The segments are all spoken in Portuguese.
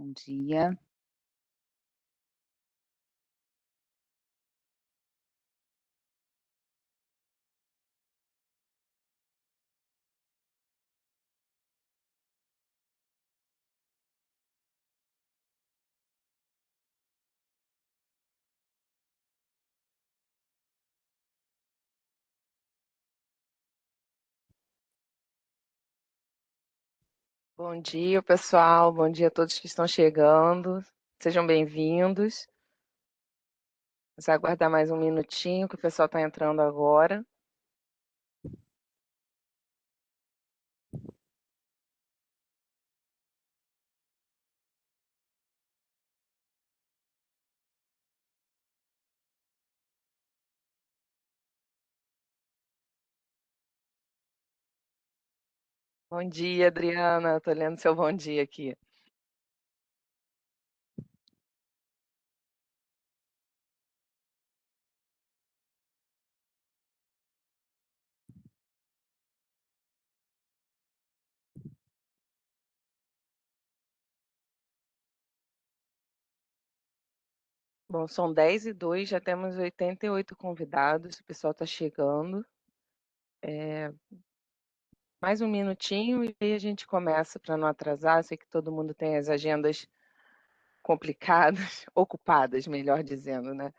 Bom dia. Bom dia, pessoal. Bom dia a todos que estão chegando. Sejam bem-vindos. Vamos aguardar mais um minutinho que o pessoal está entrando agora. Bom dia, Adriana. Estou lendo seu bom dia aqui. Bom, são 10h02, já temos 88 convidados. O pessoal está chegando. Mais um minutinho e aí a gente começa para não atrasar. Sei que todo mundo tem as agendas complicadas, ocupadas, melhor dizendo, né?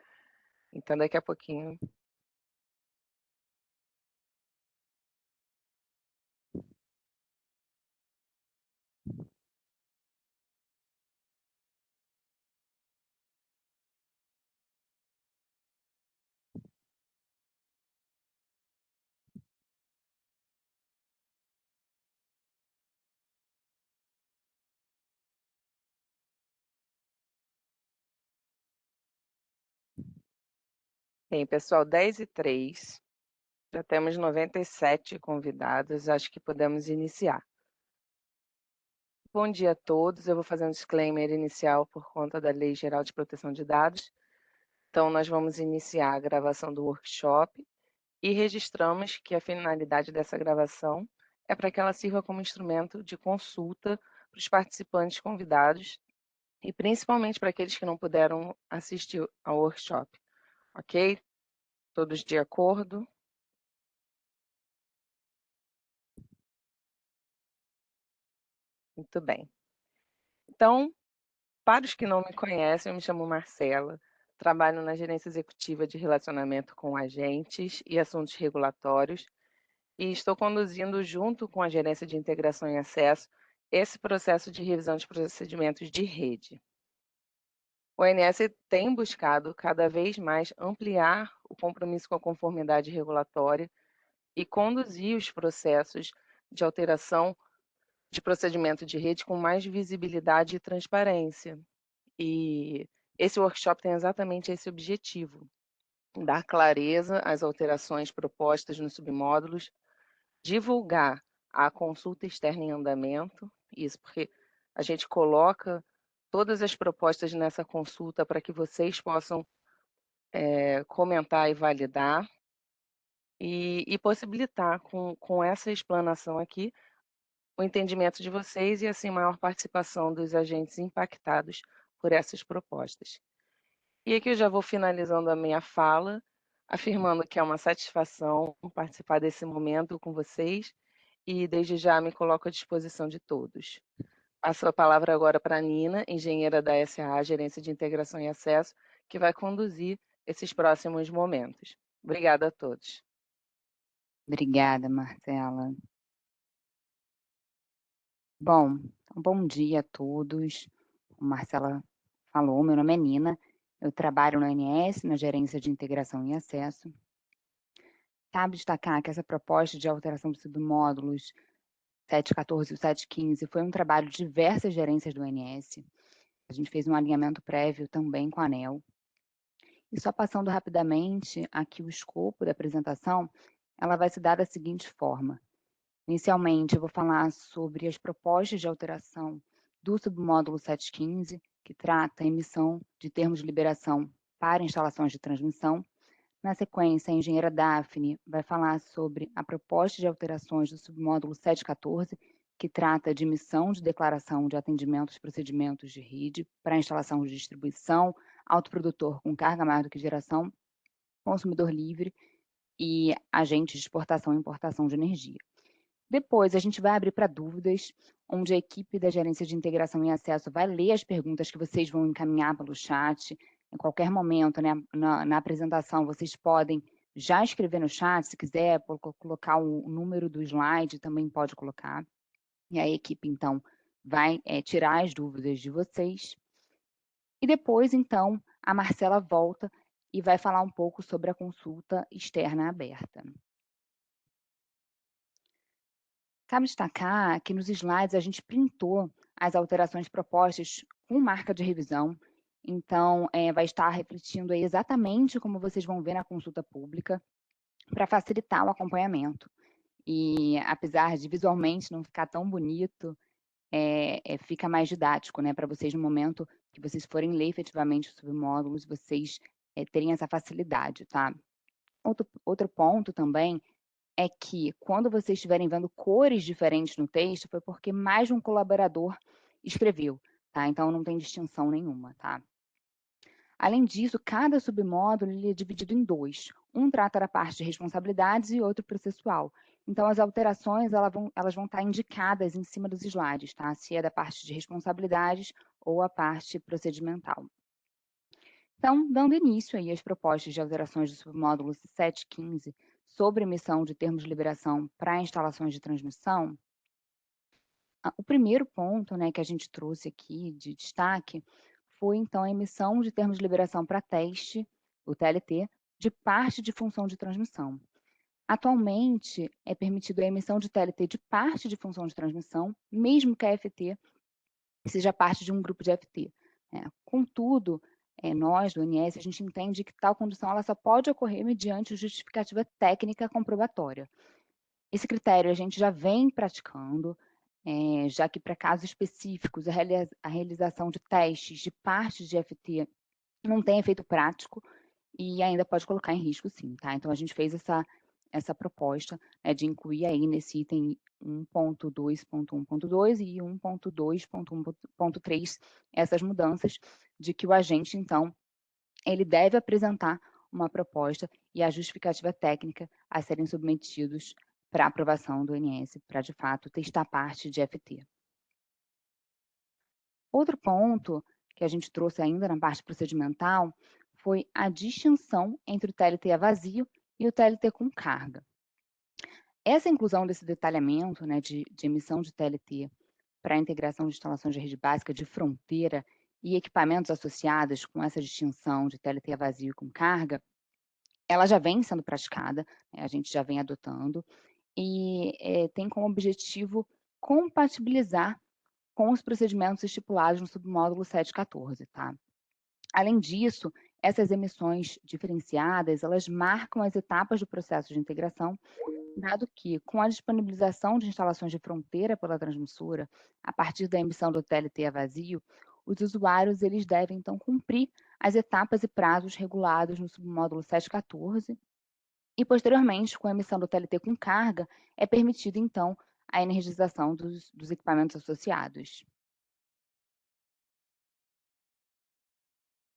Então, daqui a pouquinho. Bem, pessoal, 10h03. Já temos 97 convidados, acho que podemos iniciar. Bom dia a todos, eu vou fazer um disclaimer inicial por conta da Lei Geral de Proteção de Dados. Então, nós vamos iniciar a gravação do workshop e registramos que a finalidade dessa gravação é para que ela sirva como instrumento de consulta para os participantes convidados e principalmente para aqueles que não puderam assistir ao workshop, ok? Todos de acordo? Muito bem. Então, para os que não me conhecem, eu me chamo Marcela, trabalho na gerência executiva de relacionamento com agentes e assuntos regulatórios e estou conduzindo, junto com a gerência de integração e acesso, esse processo de revisão de procedimentos de rede. O ONS tem buscado cada vez mais ampliar o compromisso com a conformidade regulatória e conduzir os processos de alteração de procedimento de rede com mais visibilidade e transparência. E esse workshop tem exatamente esse objetivo: dar clareza às alterações propostas nos submódulos, divulgar a consulta externa em andamento, isso porque a gente coloca todas as propostas nessa consulta para que vocês possam comentar e validar, e possibilitar com essa explanação aqui o entendimento de vocês e assim maior participação dos agentes impactados por essas propostas. E aqui eu já vou finalizando a minha fala, afirmando que é uma satisfação participar desse momento com vocês e desde já me coloco à disposição de todos. Passo a palavra agora para a Nina, engenheira da SAA, Gerência de Integração e Acesso, que vai conduzir esses próximos momentos. Obrigada a todos. Obrigada, Marcela. Bom, bom dia a todos. Como a Marcela falou, meu nome é Nina, eu trabalho no ONS, na Gerência de Integração e Acesso. Cabe destacar que essa proposta de alteração dos submódulos 714 e 715 foi um trabalho de diversas gerências do ONS. A gente fez um alinhamento prévio também com a ANEEL. E só passando rapidamente aqui o escopo da apresentação, ela vai se dar da seguinte forma. Inicialmente, eu vou falar sobre as propostas de alteração do submódulo 715, que trata a emissão de termos de liberação para instalações de transmissão. Na sequência, a engenheira Daphne vai falar sobre a proposta de alterações do submódulo 714, que trata de emissão de declaração de atendimento aos procedimentos de rede para instalação de distribuição, autoprodutor com carga maior do que geração, consumidor livre e agentes de exportação e importação de energia. Depois, a gente vai abrir para dúvidas, onde a equipe da gerência de integração e acesso vai ler as perguntas que vocês vão encaminhar pelo chat. Em qualquer momento, né, na apresentação, vocês podem já escrever no chat, se quiser colocar o número do slide, também pode colocar. E a equipe, então, vai tirar as dúvidas de vocês. E depois, então, a Marcela volta e vai falar um pouco sobre a consulta externa aberta. Cabe destacar que nos slides a gente printou as alterações propostas com marca de revisão, então vai estar refletindo aí exatamente como vocês vão ver na consulta pública, para facilitar o acompanhamento. E apesar de visualmente não ficar tão bonito, fica mais didático, né, para vocês no momento que vocês forem ler efetivamente os submódulos, vocês terem essa facilidade, tá? Outro ponto também é que quando vocês estiverem vendo cores diferentes no texto, foi porque mais de um colaborador escreveu, tá? Então não tem distinção nenhuma, tá? Além disso, cada submódulo ele é dividido em dois. Um trata da parte de responsabilidades e outro processual. Então, as alterações elas vão estar indicadas em cima dos slides, tá? Se é da parte de responsabilidades ou a parte procedimental. Então, dando início aí às propostas de alterações do submódulo 7.15 sobre emissão de termos de liberação para instalações de transmissão, o primeiro ponto, né, que a gente trouxe aqui de destaque foi, então, a emissão de termos de liberação para teste, o TLT, de parte de função de transmissão. Atualmente, é permitido a emissão de TLT de parte de função de transmissão, mesmo que a FT seja parte de um grupo de FT. Contudo, nós, do ONS, a gente entende que tal condição ela só pode ocorrer mediante justificativa técnica comprobatória. Esse critério a gente já vem praticando, já que para casos específicos a realização de testes de partes de FT não tem efeito prático e ainda pode colocar em risco sim, tá? Então a gente fez essa proposta, né, de incluir aí nesse item 1.2.1.2 e 1.2.1.3 essas mudanças de que o agente, então, ele deve apresentar uma proposta e a justificativa técnica a serem submetidos para aprovação do ONS, para, de fato, testar parte de FT. Outro ponto que a gente trouxe ainda na parte procedimental foi a distinção entre o TLT a vazio e o TLT com carga. Essa inclusão desse detalhamento, né, de emissão de TLT para a integração de instalações de rede básica de fronteira e equipamentos associados com essa distinção de TLT a vazio e com carga, ela já vem sendo praticada, né, a gente já vem adotando, e tem como objetivo compatibilizar com os procedimentos estipulados no submódulo 7.14, tá? Além disso, essas emissões diferenciadas, elas marcam as etapas do processo de integração, dado que, com a disponibilização de instalações de fronteira pela transmissora, a partir da emissão do TLT a vazio, os usuários eles devem, então, cumprir as etapas e prazos regulados no submódulo 7.14, e, posteriormente, com a emissão do TLT com carga, é permitida, então, a energização dos equipamentos associados.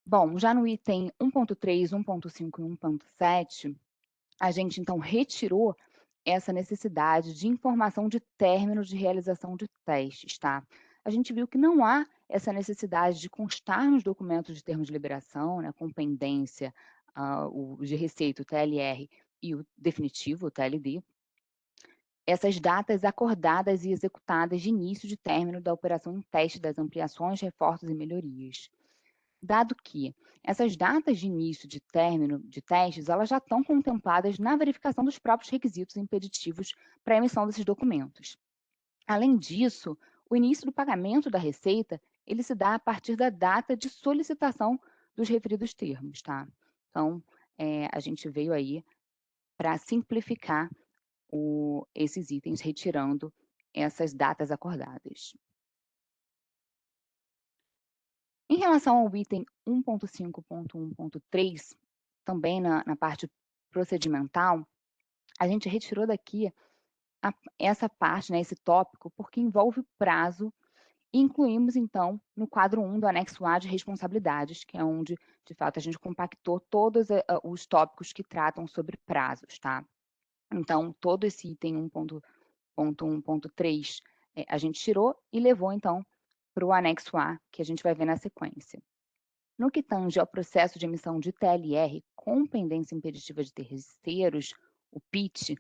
Bom, já no item 1.3, 1.5 e 1.7, a gente, então, retirou essa necessidade de informação de término de realização de testes, tá? A gente viu que não há essa necessidade de constar nos documentos de termos de liberação, né, com pendência, o de receita, o TLR, e o definitivo, o TLD, essas datas acordadas e executadas de início de término da operação em teste das ampliações, reforços e melhorias. Dado que essas datas de início de término de testes, elas já estão contempladas na verificação dos próprios requisitos impeditivos para a emissão desses documentos. Além disso, o início do pagamento da receita, ele se dá a partir da data de solicitação dos referidos termos, tá? Então, a gente veio aí para simplificar esses itens, retirando essas datas acordadas. Em relação ao item 1.5.1.3, também na parte procedimental, a gente retirou daqui essa parte, né, esse tópico, porque envolve prazo, e incluímos, então, no quadro 1 do anexo A de responsabilidades, que é onde, de fato, a gente compactou todos os tópicos que tratam sobre prazos, tá? Então, todo esse item 1.1.3 a gente tirou e levou, então, para o anexo A, que a gente vai ver na sequência. No que tange ao processo de emissão de TLR com pendência impeditiva de terceiros, o PIT,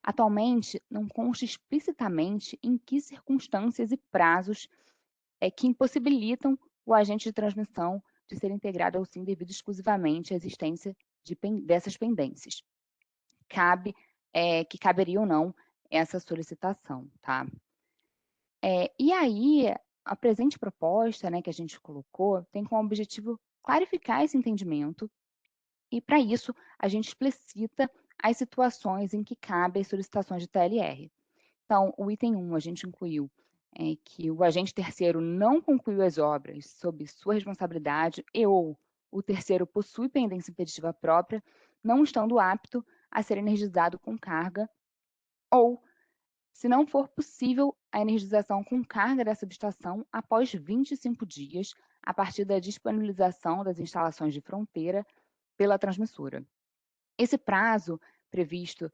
atualmente não consta explicitamente em que circunstâncias e prazos que impossibilitam o agente de transmissão de ser integrado ao SIM devido exclusivamente à existência dessas pendências. Que caberia ou não essa solicitação, tá? E aí, a presente proposta, né, que a gente colocou, tem como objetivo clarificar esse entendimento e, para isso, a gente explicita as situações em que cabem as solicitações de TLR. Então, o item 1, a gente incluiu que o agente terceiro não concluiu as obras sob sua responsabilidade ou o terceiro possui pendência impeditiva própria, não estando apto a ser energizado com carga, ou, se não for possível a energização com carga da subestação após 25 dias, a partir da disponibilização das instalações de fronteira pela transmissora. Esse prazo previsto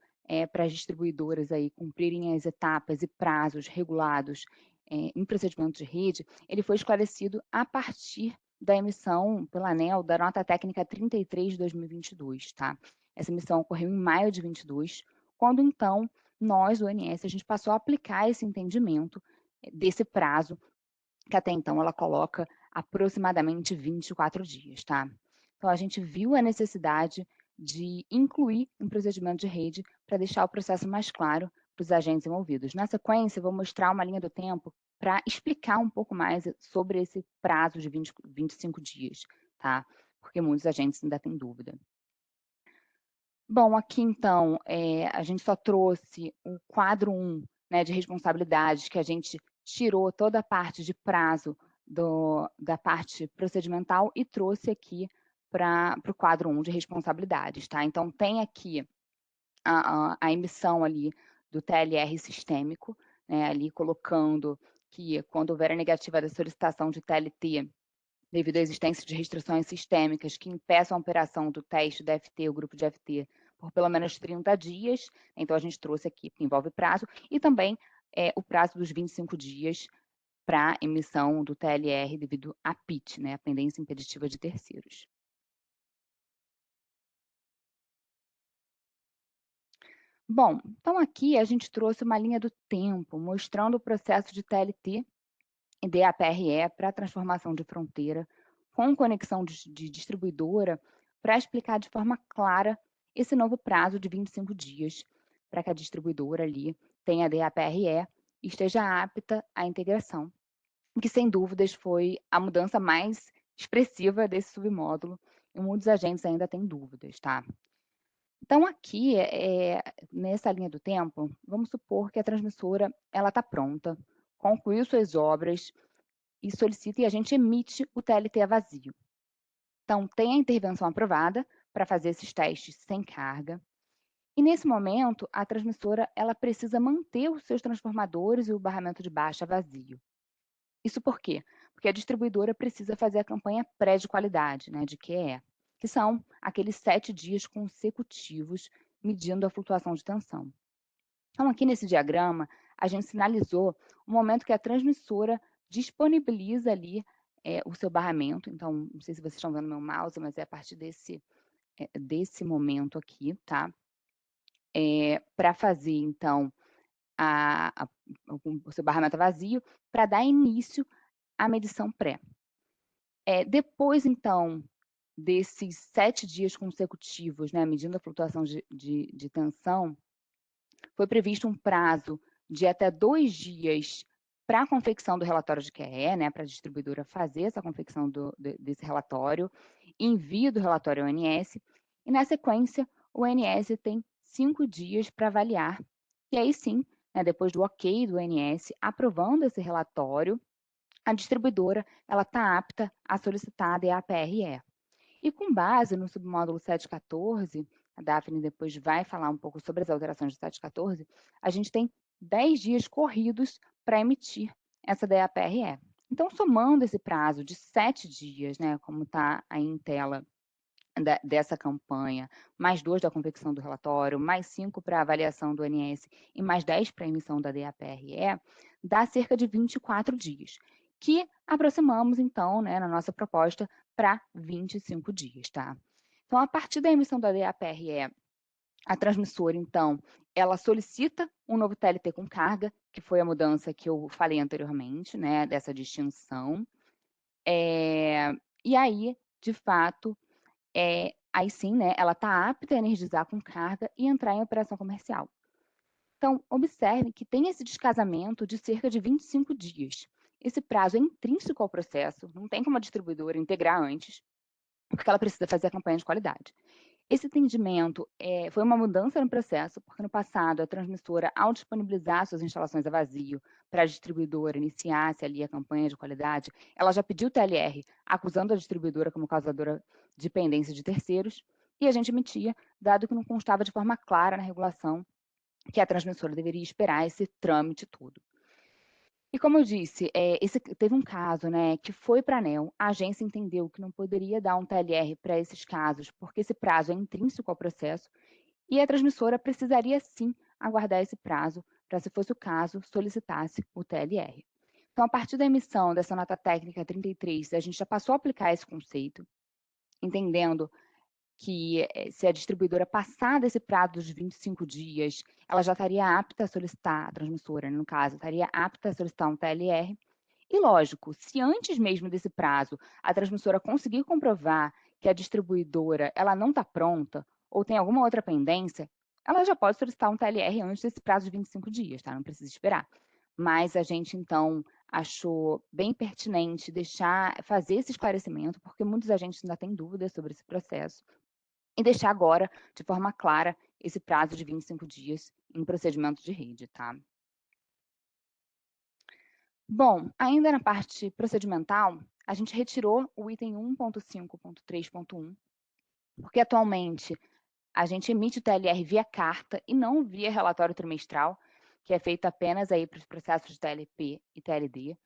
para as distribuidoras aí cumprirem as etapas e prazos regulados em procedimento de rede, ele foi esclarecido a partir da emissão pela ANEEL da nota técnica 33 de 2022, tá? Essa emissão ocorreu em maio de 22, quando então nós, o ONS, a gente passou a aplicar esse entendimento desse prazo, que até então ela coloca aproximadamente 24 dias, tá? Então a gente viu a necessidade de incluir um procedimento de rede para deixar o processo mais claro para os agentes envolvidos. Na sequência, eu vou mostrar uma linha do tempo para explicar um pouco mais sobre esse prazo de 25 dias, tá? Porque muitos agentes ainda têm dúvida. Bom, aqui então, a gente só trouxe o quadro 1, né, de responsabilidades, que a gente tirou toda a parte de prazo da parte procedimental e trouxe aqui para o quadro 1 de responsabilidades, tá? Então, tem aqui a emissão ali do TLR sistêmico, né, ali colocando que quando houver a negativa da solicitação de TLT, devido à existência de restrições sistêmicas que impeçam a operação do teste da FT, o grupo de FT, por pelo menos 30 dias, então a gente trouxe aqui, que envolve prazo, e também o prazo dos 25 dias para emissão do TLR devido à PIT, né, a pendência impeditiva de terceiros. Bom, então aqui a gente trouxe uma linha do tempo, mostrando o processo de TLT e DAPRE para transformação de fronteira, com conexão de distribuidora, para explicar de forma clara esse novo prazo de 25 dias, para que a distribuidora ali tenha DAPRE e esteja apta à integração, que sem dúvidas foi a mudança mais expressiva desse submódulo, e muitos agentes ainda têm dúvidas, tá? Então aqui, nessa linha do tempo, vamos supor que a transmissora está pronta, concluiu suas obras e solicita e a gente emite o TLT a vazio. Então, tem a intervenção aprovada para fazer esses testes sem carga. E nesse momento, a transmissora precisa manter os seus transformadores e o barramento de baixa vazio. Isso por quê? Porque a distribuidora precisa fazer a campanha pré de qualidade, né, de QE, que são aqueles 7 dias consecutivos medindo a flutuação de tensão. Então, aqui nesse diagrama, a gente sinalizou o momento que a transmissora disponibiliza ali o seu barramento. Então, não sei se vocês estão vendo meu mouse, mas é a partir desse momento aqui, tá? Para fazer, então, o seu barramento vazio, para dar início à medição pré. Depois, então, desses 7 dias consecutivos, né, medindo a flutuação de tensão, foi previsto um prazo de até 2 dias para a confecção do relatório de QE, né, para a distribuidora fazer essa confecção desse relatório, envio do relatório ao ONS, e na sequência, o ONS tem 5 dias para avaliar, e aí sim, né, depois do ok do ONS aprovando esse relatório, a distribuidora está apta a solicitar a DAPRE. E com base no submódulo 714, a Daphne depois vai falar um pouco sobre as alterações do 714, a gente tem 10 dias corridos para emitir essa DAPRE. Então, somando esse prazo de 7 dias, né, como está aí em tela, dessa campanha, mais 2 da confecção do relatório, mais 5 para avaliação do ONS e mais 10 para a emissão da DAPRE, dá cerca de 24 dias, que aproximamos, então, né, na nossa proposta, para 25 dias, tá? Então, a partir da emissão da DAPRE, a transmissora, então, ela solicita um novo TLT com carga, que foi a mudança que eu falei anteriormente, né, dessa distinção. E aí, de fato, aí sim, né, ela está apta a energizar com carga e entrar em operação comercial. Então, observe que tem esse descasamento de cerca de 25 dias. Esse prazo é intrínseco ao processo, não tem como a distribuidora integrar antes, porque ela precisa fazer a campanha de qualidade. Esse entendimento foi uma mudança no processo, porque no passado a transmissora, ao disponibilizar suas instalações a vazio para a distribuidora iniciasse ali a campanha de qualidade, ela já pediu TLR, acusando a distribuidora como causadora de pendência de terceiros, e a gente emitia, dado que não constava de forma clara na regulação que a transmissora deveria esperar esse trâmite todo. E como eu disse, teve um caso, né, que foi para a ANEEL, a agência entendeu que não poderia dar um TLR para esses casos, porque esse prazo é intrínseco ao processo, e a transmissora precisaria sim aguardar esse prazo para, se fosse o caso, solicitasse o TLR. Então, a partir da emissão dessa nota técnica 33, a gente já passou a aplicar esse conceito, entendendo que se a distribuidora passar desse prazo dos 25 dias, ela já estaria apta a solicitar, a transmissora, no caso, estaria apta a solicitar um TLR. E lógico, se antes mesmo desse prazo a transmissora conseguir comprovar que a distribuidora ela não está pronta ou tem alguma outra pendência, ela já pode solicitar um TLR antes desse prazo de 25 dias, tá? Não precisa esperar. Mas a gente, então, achou bem pertinente fazer esse esclarecimento, porque muitos agentes ainda têm dúvidas sobre esse processo, e deixar agora, de forma clara, esse prazo de 25 dias em procedimento de rede, tá? Bom, ainda na parte procedimental, a gente retirou o item 1.5.3.1, porque atualmente a gente emite o TLR via carta e não via relatório trimestral, que é feito apenas aí para os processos de TLP e TLD,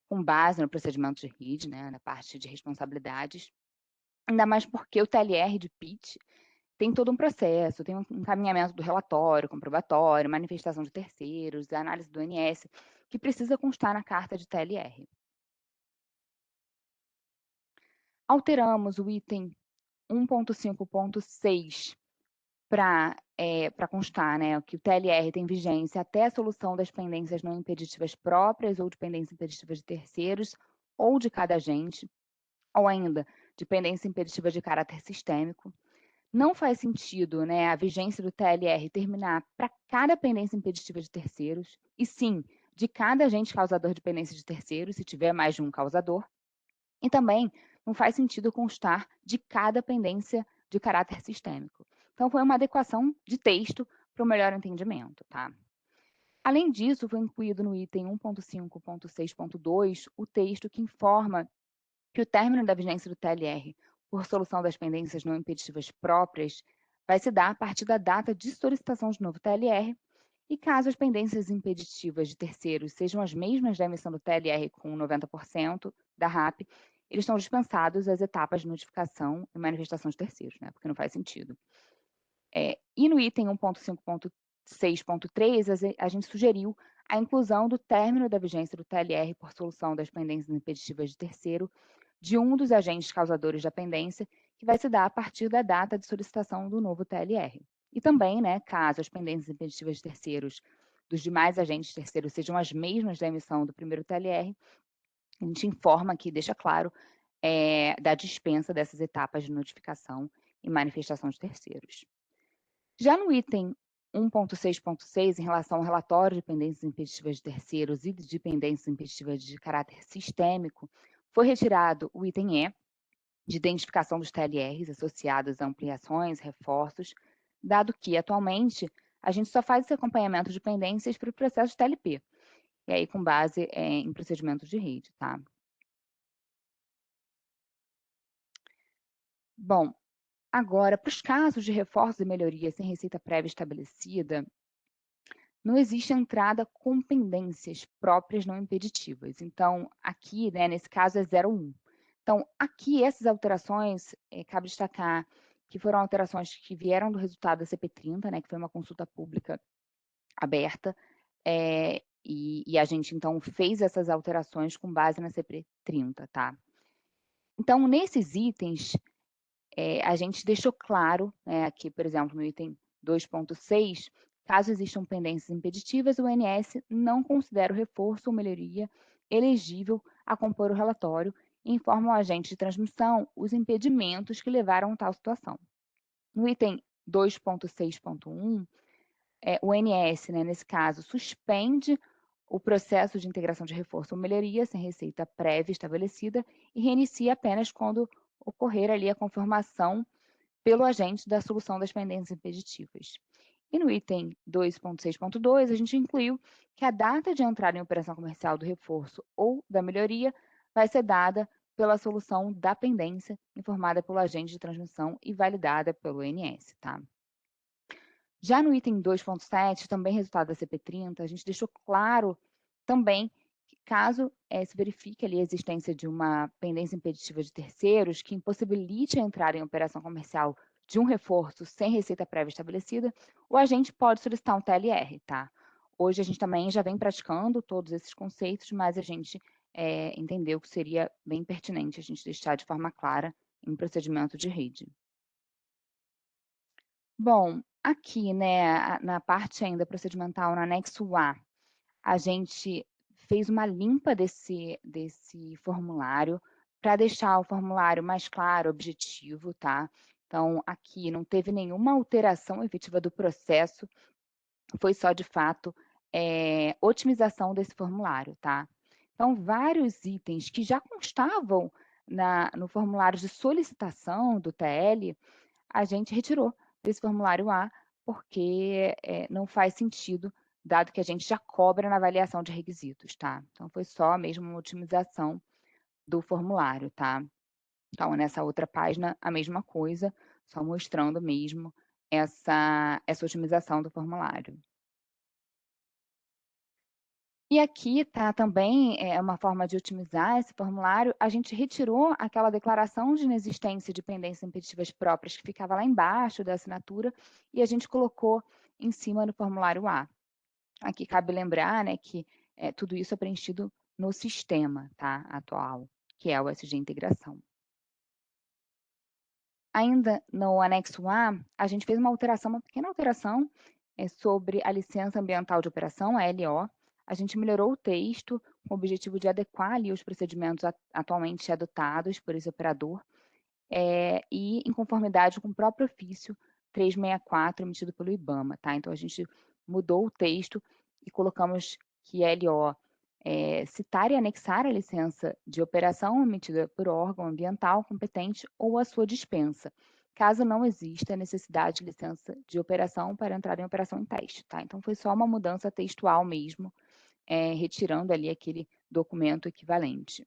com base no procedimento de rede, né, na parte de responsabilidades. Ainda mais porque o TLR de PIT tem todo um processo, tem um encaminhamento do relatório, comprobatório, manifestação de terceiros, análise do ONS, que precisa constar na carta de TLR. Alteramos o item 1.5.6 para constar, né, que o TLR tem vigência até a solução das pendências não impeditivas próprias ou de pendências impeditivas de terceiros ou de cada agente, ou ainda de pendência impeditiva de caráter sistêmico. Não faz sentido, né, a vigência do TLR terminar para cada pendência impeditiva de terceiros, e sim, de cada agente causador de pendência de terceiros, se tiver mais de um causador. E também não faz sentido constar de cada pendência de caráter sistêmico. Então, foi uma adequação de texto para o melhor entendimento, tá? Além disso, foi incluído no item 1.5.6.2 o texto que informa que o término da vigência do TLR por solução das pendências não impeditivas próprias vai se dar a partir da data de solicitação de novo TLR, e caso as pendências impeditivas de terceiros sejam as mesmas da emissão do TLR com 90% da RAP, eles estão dispensados as etapas de notificação e manifestação de terceiros, né? Porque não faz sentido. E no item 1.5.6.3, a gente sugeriu a inclusão do término da vigência do TLR por solução das pendências impeditivas de terceiro de um dos agentes causadores da pendência, que vai se dar a partir da data de solicitação do novo TLR. E também, né, caso as pendências impeditivas de terceiros dos demais agentes terceiros sejam as mesmas da emissão do primeiro TLR, a gente informa aqui, deixa claro, da dispensa dessas etapas de notificação e manifestação de terceiros. Já no item 1.6.6, em relação ao relatório de pendências impeditivas de terceiros e de pendências impeditivas de caráter sistêmico, foi retirado o item E, de identificação dos TLRs associados a ampliações, reforços, dado que, atualmente, a gente só faz esse acompanhamento de pendências para o processo de TLP, e aí com base em procedimentos de rede, tá? Bom, agora, para os casos de reforços e melhorias sem receita prévia estabelecida, não existe entrada com pendências próprias não impeditivas. Então, aqui, né, nesse caso, é 0,1. Então, aqui, essas alterações, cabe destacar que foram alterações que vieram do resultado da CP30, né, que foi uma consulta pública aberta, e a gente, então, fez essas alterações com base na CP30, tá? Então, nesses itens, a gente deixou claro, né, aqui, por exemplo, no item 2.6, caso existam pendências impeditivas, o INS não considera o reforço ou melhoria elegível a compor o relatório e informa o agente de transmissão os impedimentos que levaram a tal situação. No item 2.6.1, o INS, né, nesse caso, suspende o processo de integração de reforço ou melhoria sem receita prévia estabelecida e reinicia apenas quando ocorrer ali a confirmação pelo agente da solução das pendências impeditivas. E no item 2.6.2, a gente incluiu que a data de entrada em operação comercial do reforço ou da melhoria vai ser dada pela solução da pendência, informada pelo agente de transmissão e validada pelo INS, tá? Já no item 2.7, também resultado da CP30, a gente deixou claro também que caso se verifique ali a existência de uma pendência impeditiva de terceiros que impossibilite a entrada em operação comercial de um reforço sem receita prévia estabelecida, o agente pode solicitar um TLR, tá? Hoje a gente também já vem praticando todos esses conceitos, mas a gente entendeu que seria bem pertinente a gente deixar de forma clara em procedimento de rede. Bom, aqui, né, na parte ainda procedimental, no anexo A gente fez uma limpa desse formulário para deixar o formulário mais claro, objetivo, tá? Então, aqui não teve nenhuma alteração efetiva do processo, foi só, de fato, otimização desse formulário, tá? Então, vários itens que já constavam no formulário de solicitação do TL, a gente retirou desse formulário A, porque não faz sentido, dado que a gente já cobra na avaliação de requisitos, tá? Então, foi só mesmo uma otimização do formulário, tá? Então, nessa outra página, a mesma coisa, só mostrando mesmo essa otimização do formulário. E aqui tá também uma forma de otimizar esse formulário, a gente retirou aquela declaração de inexistência de pendências impeditivas próprias que ficava lá embaixo da assinatura e a gente colocou em cima do formulário A. Aqui cabe lembrar, né, que tudo isso é preenchido no sistema, tá, atual, que é o SG Integração. Ainda no anexo A gente fez uma alteração, uma pequena alteração, sobre a licença ambiental de operação, a LO. A gente melhorou o texto com o objetivo de adequar ali os procedimentos atualmente adotados por esse operador, e em conformidade com o próprio ofício 364 emitido pelo IBAMA, tá? Então a gente mudou o texto e colocamos que LO citar e anexar a licença de operação emitida por órgão ambiental competente ou a sua dispensa, caso não exista necessidade de licença de operação para entrar em operação em teste, tá? Então foi só uma mudança textual mesmo, retirando ali aquele documento equivalente.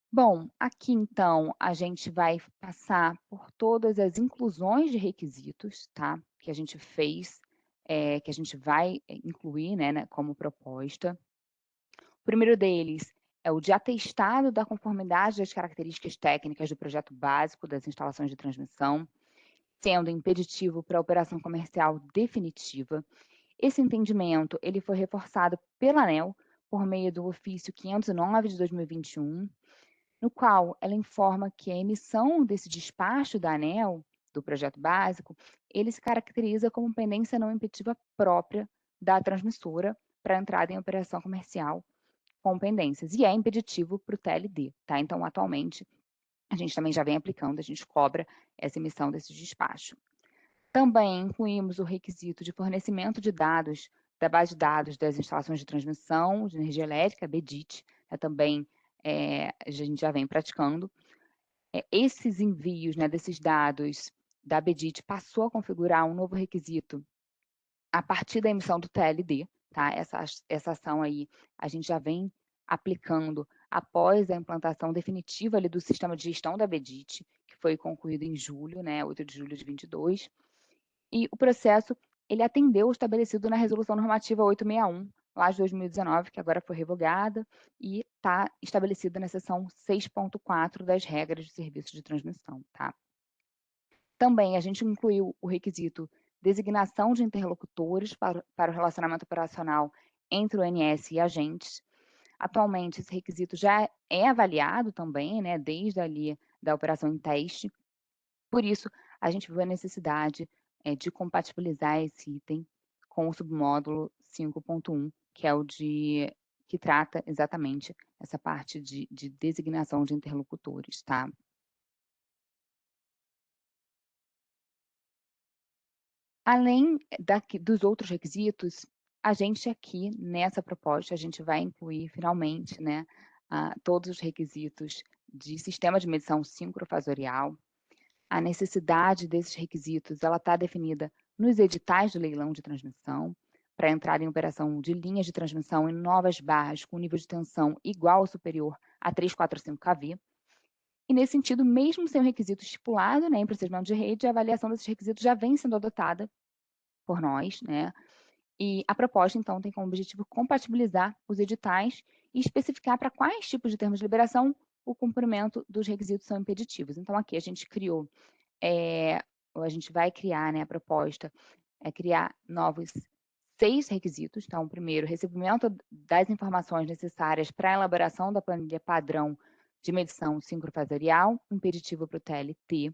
Bom, aqui então a gente vai passar por todas as inclusões de requisitos, tá? Que a gente fez, que a gente vai incluir, né, como proposta. O primeiro deles é o de atestado da conformidade das características técnicas do projeto básico das instalações de transmissão, sendo impeditivo para a operação comercial definitiva. Esse entendimento ele foi reforçado pela ANEEL por meio do ofício 509 de 2021, no qual ela informa que a emissão desse despacho da ANEEL, do projeto básico, ele se caracteriza como pendência não impeditiva própria da transmissora para entrada em operação comercial com pendências, e é impeditivo para o TLD, tá? Então, atualmente, a gente também já vem aplicando, a gente cobra essa emissão desse despacho. Também incluímos o requisito de fornecimento de dados da base de dados das instalações de transmissão de energia elétrica, BEDIT, também a gente já vem praticando. Esses envios, né, desses dados da BEDIT passou a configurar um novo requisito a partir da emissão do TLD, tá? Essa ação aí a gente já vem aplicando após a implantação definitiva ali do sistema de gestão da BEDIT, que foi concluído em julho, né, 8 de julho de 22, e o processo ele atendeu o estabelecido na Resolução Normativa 861, lá de 2019, que agora foi revogada, e está estabelecida na seção 6.4 das regras de serviço de transmissão, tá? Também a gente incluiu o requisito designação de interlocutores para o relacionamento operacional entre o ONS e agentes. Atualmente, esse requisito já é avaliado também, né, desde ali da operação em teste. Por isso, a gente viu a necessidade de compatibilizar esse item com o submódulo 5.1, que é o que trata exatamente essa parte de designação de interlocutores, tá? Além dos outros requisitos, a gente aqui, nessa proposta, a gente vai incluir finalmente, né, todos os requisitos de sistema de medição sincrofasorial. A necessidade desses requisitos, ela está definida nos editais de leilão de transmissão, para entrar em operação de linhas de transmissão em novas barras com nível de tensão igual ou superior a 345 kV. E nesse sentido, mesmo sem o requisito estipulado, né, em procedimento de rede, a avaliação desses requisitos já vem sendo adotada por nós, né? E a proposta, então, tem como objetivo compatibilizar os editais e especificar para quais tipos de termos de liberação o cumprimento dos requisitos são impeditivos. Então, aqui a gente criou, ou a gente vai criar, né, a proposta é criar novos 6 requisitos. Então, primeiro, recebimento das informações necessárias para a elaboração da planilha padrão de medição sincrofasorial, impeditivo para o TLT.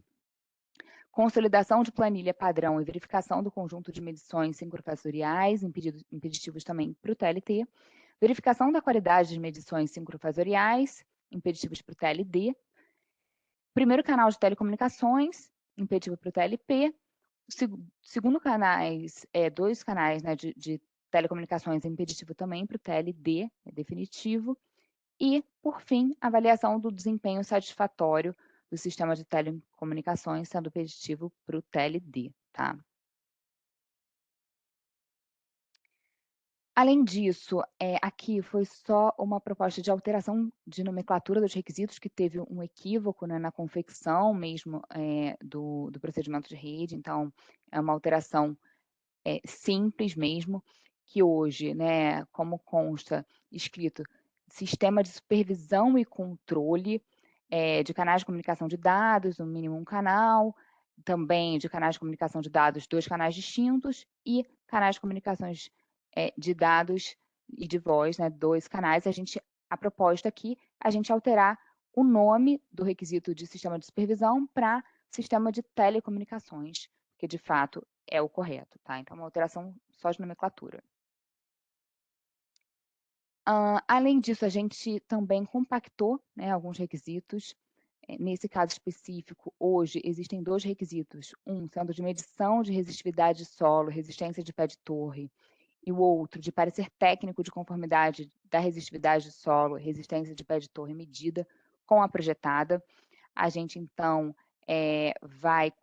Consolidação de planilha padrão e verificação do conjunto de medições sincrofasoriais, impeditivos também para o TLT. Verificação da qualidade de medições sincrofasoriais, impeditivos para o TLD. Primeiro canal de telecomunicações, impeditivo para o TLP. Segundo canais, 2 canais, né, de telecomunicações, impeditivo também para o TLD, é definitivo. E, por fim, avaliação do desempenho satisfatório do sistema de telecomunicações, sendo impeditivo para o TLD, tá? Além disso, aqui foi só uma proposta de alteração de nomenclatura dos requisitos, que teve um equívoco, né, na confecção mesmo do procedimento de rede. Então, é uma alteração simples mesmo, que hoje, né, como consta escrito, sistema de supervisão e controle de canais de comunicação de dados, no mínimo um canal, também de canais de comunicação de dados, 2 canais distintos, e canais de comunicações de dados e de voz, né, 2 canais. A proposta aqui, a gente alterar o nome do requisito de sistema de supervisão para sistema de telecomunicações, que de fato é o correto, tá? Então, uma alteração só de nomenclatura. Além disso, a gente também compactou, né, alguns requisitos. Nesse caso específico, hoje, existem 2 requisitos, um sendo de medição de resistividade de solo, resistência de pé de torre, e o outro de parecer técnico de conformidade da resistividade de solo, resistência de pé de torre medida com a projetada. A gente, então, vai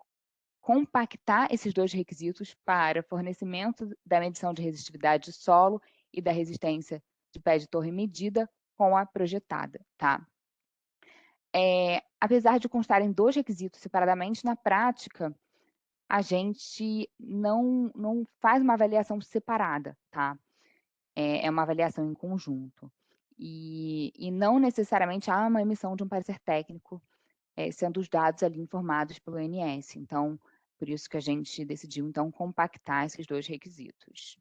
compactar esses 2 requisitos para fornecimento da medição de resistividade de solo e da resistência de pé de torre medida com a projetada, tá? Apesar de constarem 2 requisitos separadamente, na prática, a gente não faz uma avaliação separada, tá? É uma avaliação em conjunto. E não necessariamente há uma emissão de um parecer técnico, sendo os dados ali informados pelo ONS. Então, por isso que a gente decidiu, então, compactar esses 2 requisitos.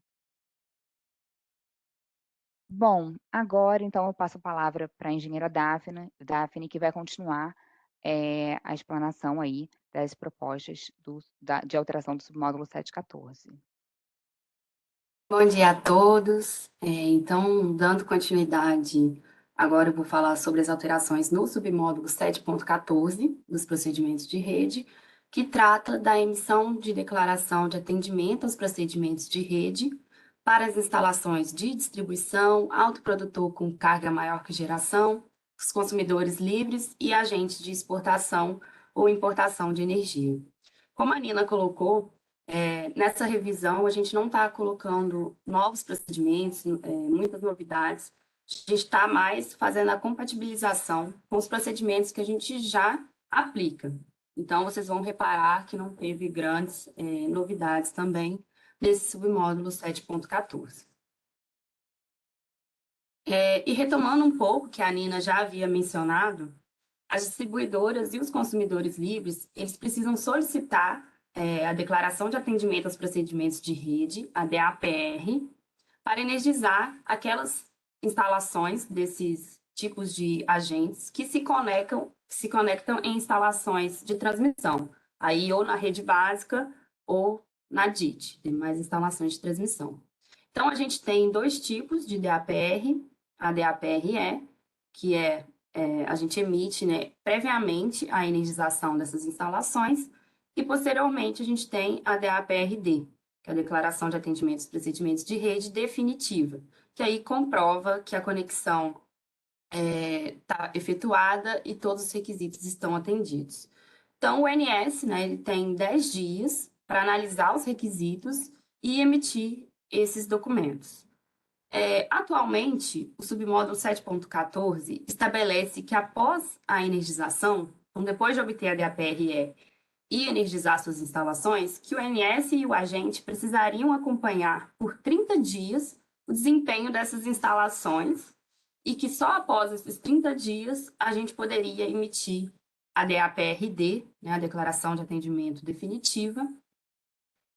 Bom, agora, então, eu passo a palavra para a engenheira Daphne, que vai continuar a explanação aí das propostas de alteração do submódulo 714. Bom dia a todos. Então, dando continuidade, agora eu vou falar sobre as alterações no submódulo 7.14 dos procedimentos de rede, que trata da emissão de declaração de atendimento aos procedimentos de rede para as instalações de distribuição, autoprodutor com carga maior que geração, os consumidores livres e agentes de exportação ou importação de energia. Como a Nina colocou, nessa revisão, a gente não está colocando novos procedimentos, muitas novidades, a gente está mais fazendo a compatibilização com os procedimentos que a gente já aplica. Então, vocês vão reparar que não teve grandes novidades também nesse submódulo 7.14. E retomando um pouco que a Nina já havia mencionado, as distribuidoras e os consumidores livres, eles precisam solicitar a Declaração de Atendimento aos Procedimentos de Rede, a DAPR, para energizar aquelas instalações desses tipos de agentes que se conectam em instalações de transmissão, aí ou na rede básica ou na DIT, tem mais instalações de transmissão. Então, a gente tem dois tipos de DAPR, a DAPRE, que a gente emite, né, previamente a energização dessas instalações, e posteriormente a gente tem a DAPRD, que é a Declaração de Atendimento aos Procedimentos de Rede Definitiva, que aí comprova que a conexão está efetuada e todos os requisitos estão atendidos. Então, o ONS, né, ele tem 10 dias para analisar os requisitos e emitir esses documentos. Atualmente, o submódulo 7.14 estabelece que após a energização, então depois de obter a DAPRE e energizar suas instalações, que o ONS e o agente precisariam acompanhar por 30 dias o desempenho dessas instalações e que só após esses 30 dias a gente poderia emitir a DAPRD, né, a Declaração de Atendimento Definitiva.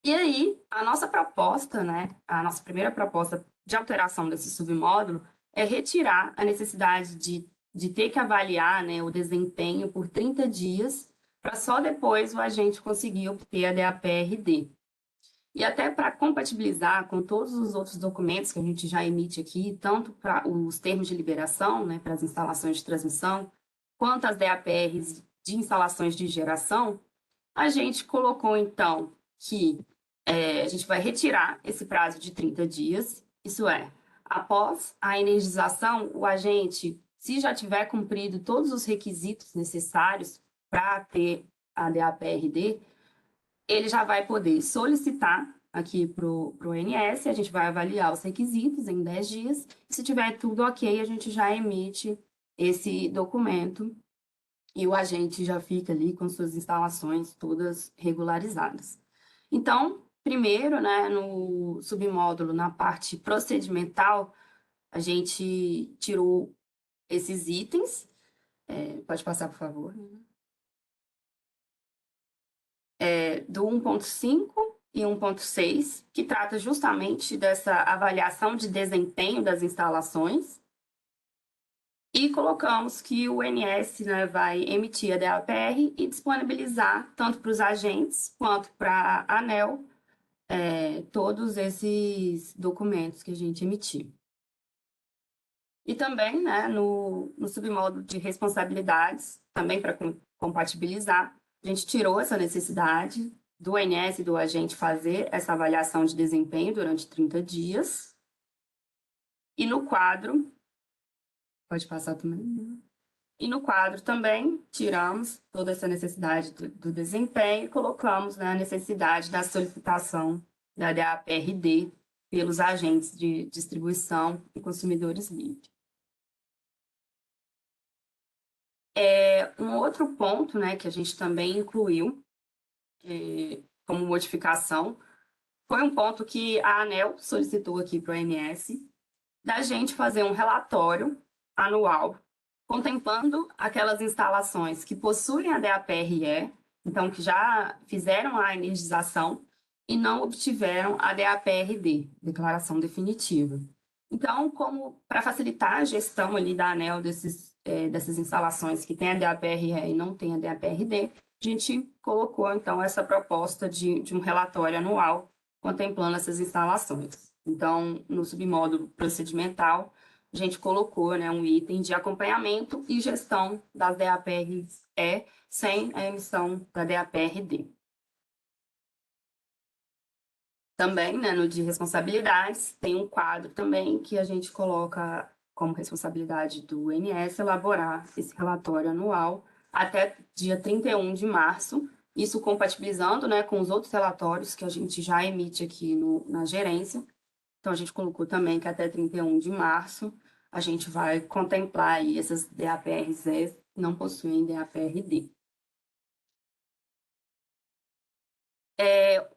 E aí, a nossa proposta, né, a nossa primeira proposta de alteração desse submódulo é retirar a necessidade de ter que avaliar, né, o desempenho por 30 dias, para só depois o agente conseguir obter a DAPRD. E até para compatibilizar com todos os outros documentos que a gente já emite aqui, tanto para os termos de liberação, né, para as instalações de transmissão, quanto as DAPRs de instalações de geração, a gente colocou, então, que a gente vai retirar esse prazo de 30 dias, isso é, após a energização, o agente, se já tiver cumprido todos os requisitos necessários para ter a DAPRD, ele já vai poder solicitar aqui para o ONS, a gente vai avaliar os requisitos em 10 dias, e se tiver tudo ok, a gente já emite esse documento e o agente já fica ali com suas instalações todas regularizadas. Então, primeiro, né, no submódulo, na parte procedimental, a gente tirou esses itens. Pode passar, por favor. Do 1.5 e 1.6, que trata justamente dessa avaliação de desempenho das instalações. E colocamos que o ONS, né, vai emitir a DAPR e disponibilizar, tanto para os agentes quanto para a ANEEL, todos esses documentos que a gente emitiu. E também, né, no submódulo de responsabilidades, também para compatibilizar, a gente tirou essa necessidade do ONS e do agente fazer essa avaliação de desempenho durante 30 dias. E no quadro, pode passar também. E no quadro também tiramos toda essa necessidade do desempenho e colocamos, né, a necessidade da solicitação da DAPRD pelos agentes de distribuição e consumidores livres. Um outro ponto, né, que a gente também incluiu como modificação foi um ponto que a ANEEL solicitou aqui para o ONS, da gente fazer um relatório anual contemplando aquelas instalações que possuem a DAPRE, então que já fizeram a energização e não obtiveram a DAPRD, Declaração Definitiva. Então, como para facilitar a gestão ali da ANEEL dessas instalações que têm a DAPRE e não têm a DAPRD, a gente colocou, então, essa proposta de um relatório anual contemplando essas instalações. Então, no submódulo procedimental, a gente colocou, né, um item de acompanhamento e gestão das DAPRs sem a emissão da DAPRD. Também, né, no de responsabilidades, tem um quadro também que a gente coloca como responsabilidade do ONS elaborar esse relatório anual até dia 31 de março, isso compatibilizando, né, com os outros relatórios que a gente já emite aqui na gerência. Então, a gente colocou também que até 31 de março a gente vai contemplar aí essas DAPRs que não possuem DAPRD.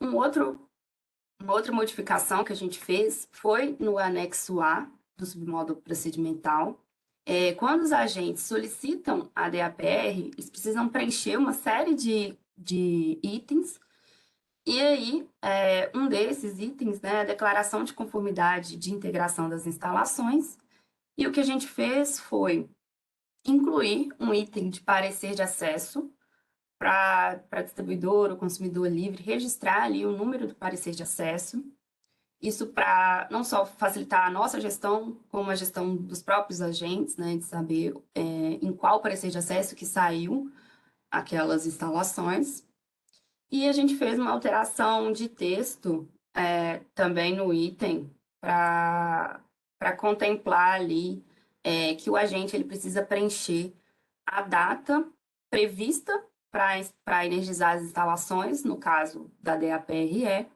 Uma outra modificação que a gente fez foi no anexo A do submódulo procedimental. Quando os agentes solicitam a DAPR, eles precisam preencher uma série de itens, e aí um desses itens, né, é a declaração de conformidade de integração das instalações, e o que a gente fez foi incluir um item de parecer de acesso para distribuidor ou consumidor livre registrar ali o número do parecer de acesso. Isso para não só facilitar a nossa gestão, como a gestão dos próprios agentes, né, de saber em qual parecer de acesso que saiu aquelas instalações. E a gente fez uma alteração de texto também no item para contemplar ali que o agente ele precisa preencher a data prevista para energizar as instalações, no caso da DAPRE,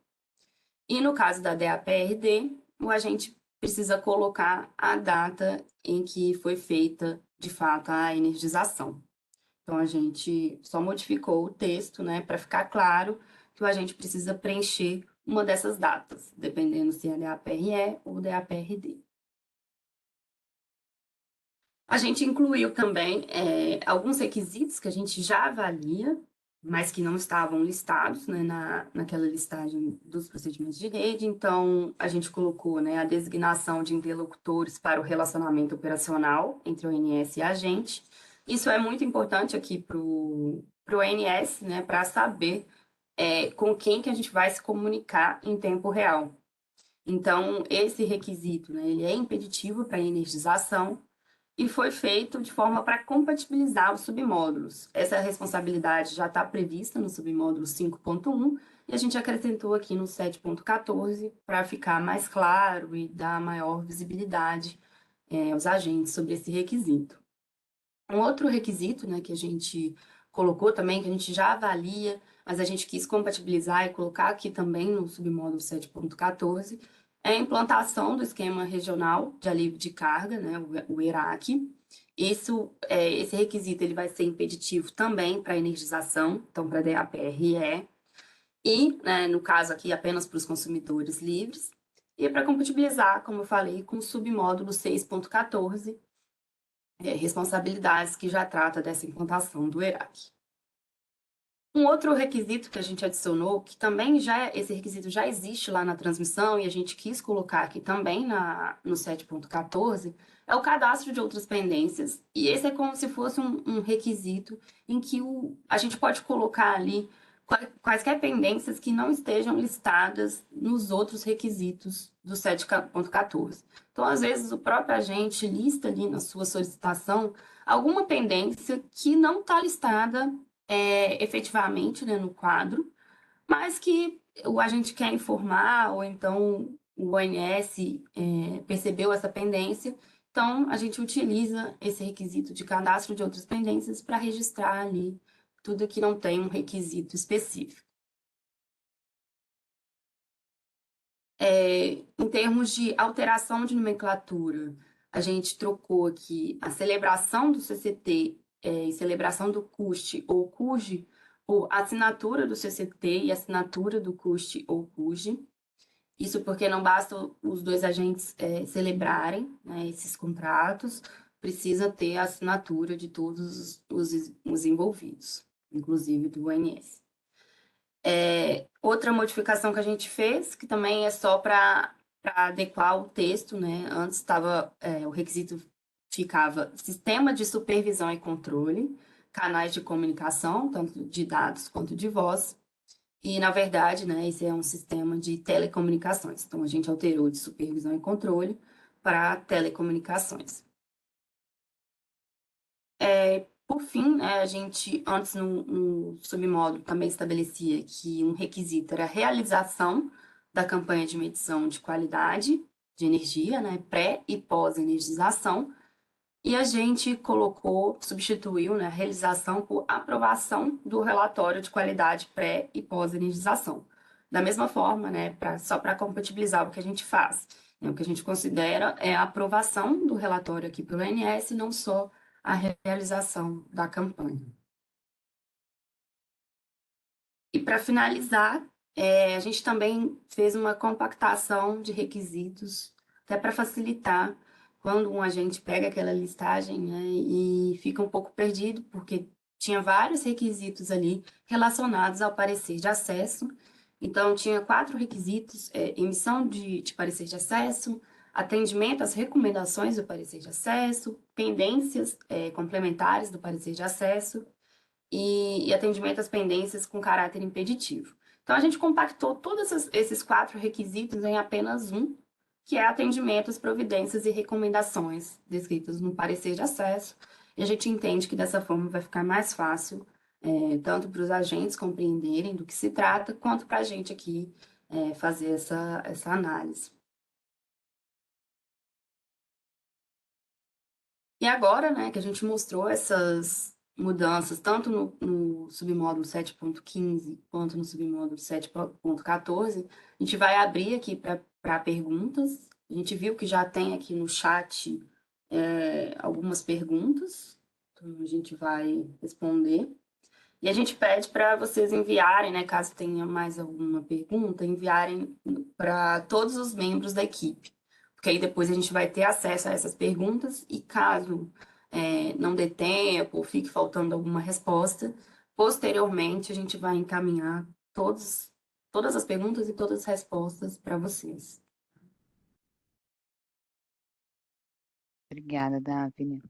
e no caso da DAPRD, o agente precisa colocar a data em que foi feita, de fato, a energização. Então, a gente só modificou o texto, né, para ficar claro que o agente precisa preencher uma dessas datas, dependendo se é DAPRE ou DAPRD. A gente incluiu também alguns requisitos que a gente já avalia, mas que não estavam listados, né, naquela listagem dos procedimentos de rede. Então, a gente colocou, né, a designação de interlocutores para o relacionamento operacional entre o ONS e a agente. Isso é muito importante aqui para o ONS, né, para saber com quem que a gente vai se comunicar em tempo real. Então, esse requisito, né, ele é impeditivo para a energização, e foi feito de forma para compatibilizar os submódulos. Essa responsabilidade já está prevista no submódulo 5.1 e a gente acrescentou aqui no 7.14 para ficar mais claro e dar maior visibilidade aos agentes sobre esse requisito. Um outro requisito, né, que a gente colocou também, que a gente já avalia, mas a gente quis compatibilizar e colocar aqui também no submódulo 7.14, é a implantação do esquema regional de alívio de carga, né, o ERAC. Esse requisito ele vai ser impeditivo também para a energização, então para a DAPRE, e, né, no caso aqui, apenas para os consumidores livres, e para compatibilizar, como eu falei, com o submódulo 6.14, responsabilidades que já trata dessa implantação do ERAC. Um outro requisito que a gente adicionou, que também esse requisito já existe lá na transmissão e a gente quis colocar aqui também no 7.14, é o cadastro de outras pendências. E esse é como se fosse um requisito em que a gente pode colocar ali quaisquer pendências que não estejam listadas nos outros requisitos do 7.14. Então, às vezes, o próprio agente lista ali na sua solicitação alguma pendência que não está listada efetivamente, né, no quadro, mas que a gente quer informar, ou então o ONS percebeu essa pendência, então a gente utiliza esse requisito de cadastro de outras pendências para registrar ali tudo que não tem um requisito específico. Em termos de alteração de nomenclatura, a gente trocou aqui a celebração do CCT e celebração do CUST ou CUJ, por assinatura do CCT e assinatura do CUST ou CUJ. Isso porque não basta os dois agentes celebrarem, né, esses contratos, precisa ter a assinatura de todos os envolvidos, inclusive do ONS. Outra modificação que a gente fez, que também é só para adequar o texto, né? Antes estava, o requisito ficava sistema de supervisão e controle, canais de comunicação, tanto de dados quanto de voz, e, na verdade, né, esse é um sistema de telecomunicações. Então, a gente alterou de supervisão e controle para telecomunicações. Por fim, né, a gente, antes no submódulo, também estabelecia que um requisito era a realização da campanha de medição de qualidade de energia, né, pré e pós-energização, e a gente substituiu, né, a realização por aprovação do relatório de qualidade pré e pós-energização. Da mesma forma, né, só para compatibilizar o que a gente faz. O que a gente considera é a aprovação do relatório aqui pelo ONS, não só a realização da campanha. E para finalizar, a gente também fez uma compactação de requisitos, até para facilitar quando um agente pega aquela listagem, né, e fica um pouco perdido, porque tinha vários requisitos ali relacionados ao parecer de acesso. Então, tinha 4 requisitos: emissão de parecer de acesso, atendimento às recomendações do parecer de acesso, pendências complementares do parecer de acesso, e atendimento às pendências com caráter impeditivo. Então, a gente compactou todos esses 4 requisitos em apenas um, que é atendimento às providências e recomendações descritas no parecer de acesso, e a gente entende que dessa forma vai ficar mais fácil, tanto para os agentes compreenderem do que se trata, quanto para a gente aqui fazer essa análise. E agora, né, que a gente mostrou essas mudanças, tanto no submódulo 7.15 quanto no submódulo 7.14, a gente vai abrir aqui para perguntas. A gente viu que já tem aqui no chat algumas perguntas, então a gente vai responder. E a gente pede para vocês enviarem, né, caso tenha mais alguma pergunta, enviarem para todos os membros da equipe, porque aí depois a gente vai ter acesso a essas perguntas e caso não dê tempo ou fique faltando alguma resposta, posteriormente a gente vai encaminhar todas as perguntas e todas as respostas para vocês. Obrigada, Daphne.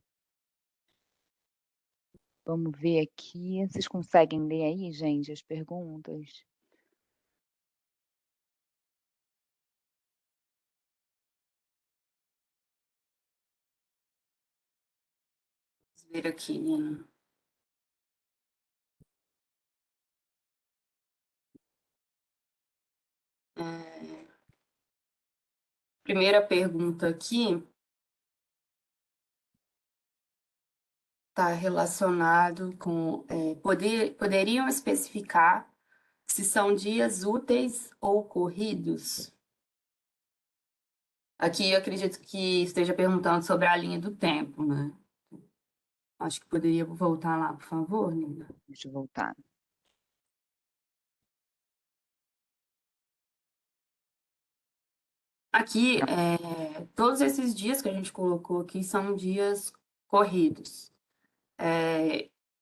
Vamos ver aqui. Vocês conseguem ler aí, gente, as perguntas? Vamos ver aqui, né? Primeira pergunta aqui está relacionado com poderiam especificar se são dias úteis ou corridos? Aqui eu acredito que esteja perguntando sobre a linha do tempo, né? Acho que poderia voltar lá, por favor, Nina. Deixa eu voltar. Aqui, todos esses dias que a gente colocou aqui são dias corridos.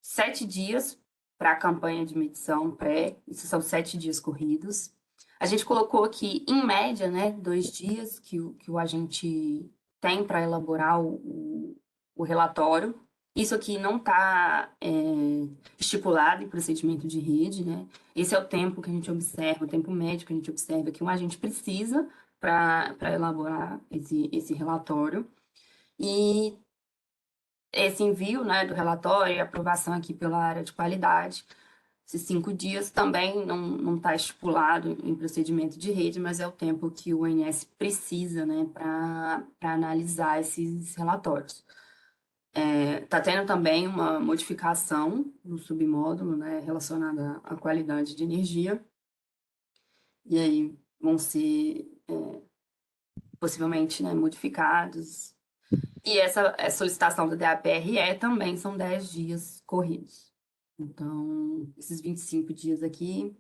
7 dias para a campanha de medição pré, isso são 7 dias corridos. A gente colocou aqui, em média, né, 2 dias que o agente tem para elaborar o relatório. Isso aqui não está estipulado em procedimento de rede, né? Esse é o tempo que a gente observa, o tempo médio que a gente observa que um agente precisa para elaborar esse relatório. E esse envio, né, do relatório e aprovação aqui pela área de qualidade, esses 5 dias também não está estipulado em procedimento de rede, mas é o tempo que o ONS precisa, né, para analisar esses relatórios. Está tendo também uma modificação no submódulo, né, relacionada à qualidade de energia, e aí vão ser possivelmente, né, modificados. E essa solicitação do DAPRE também são 10 dias corridos. Então, esses 25 dias aqui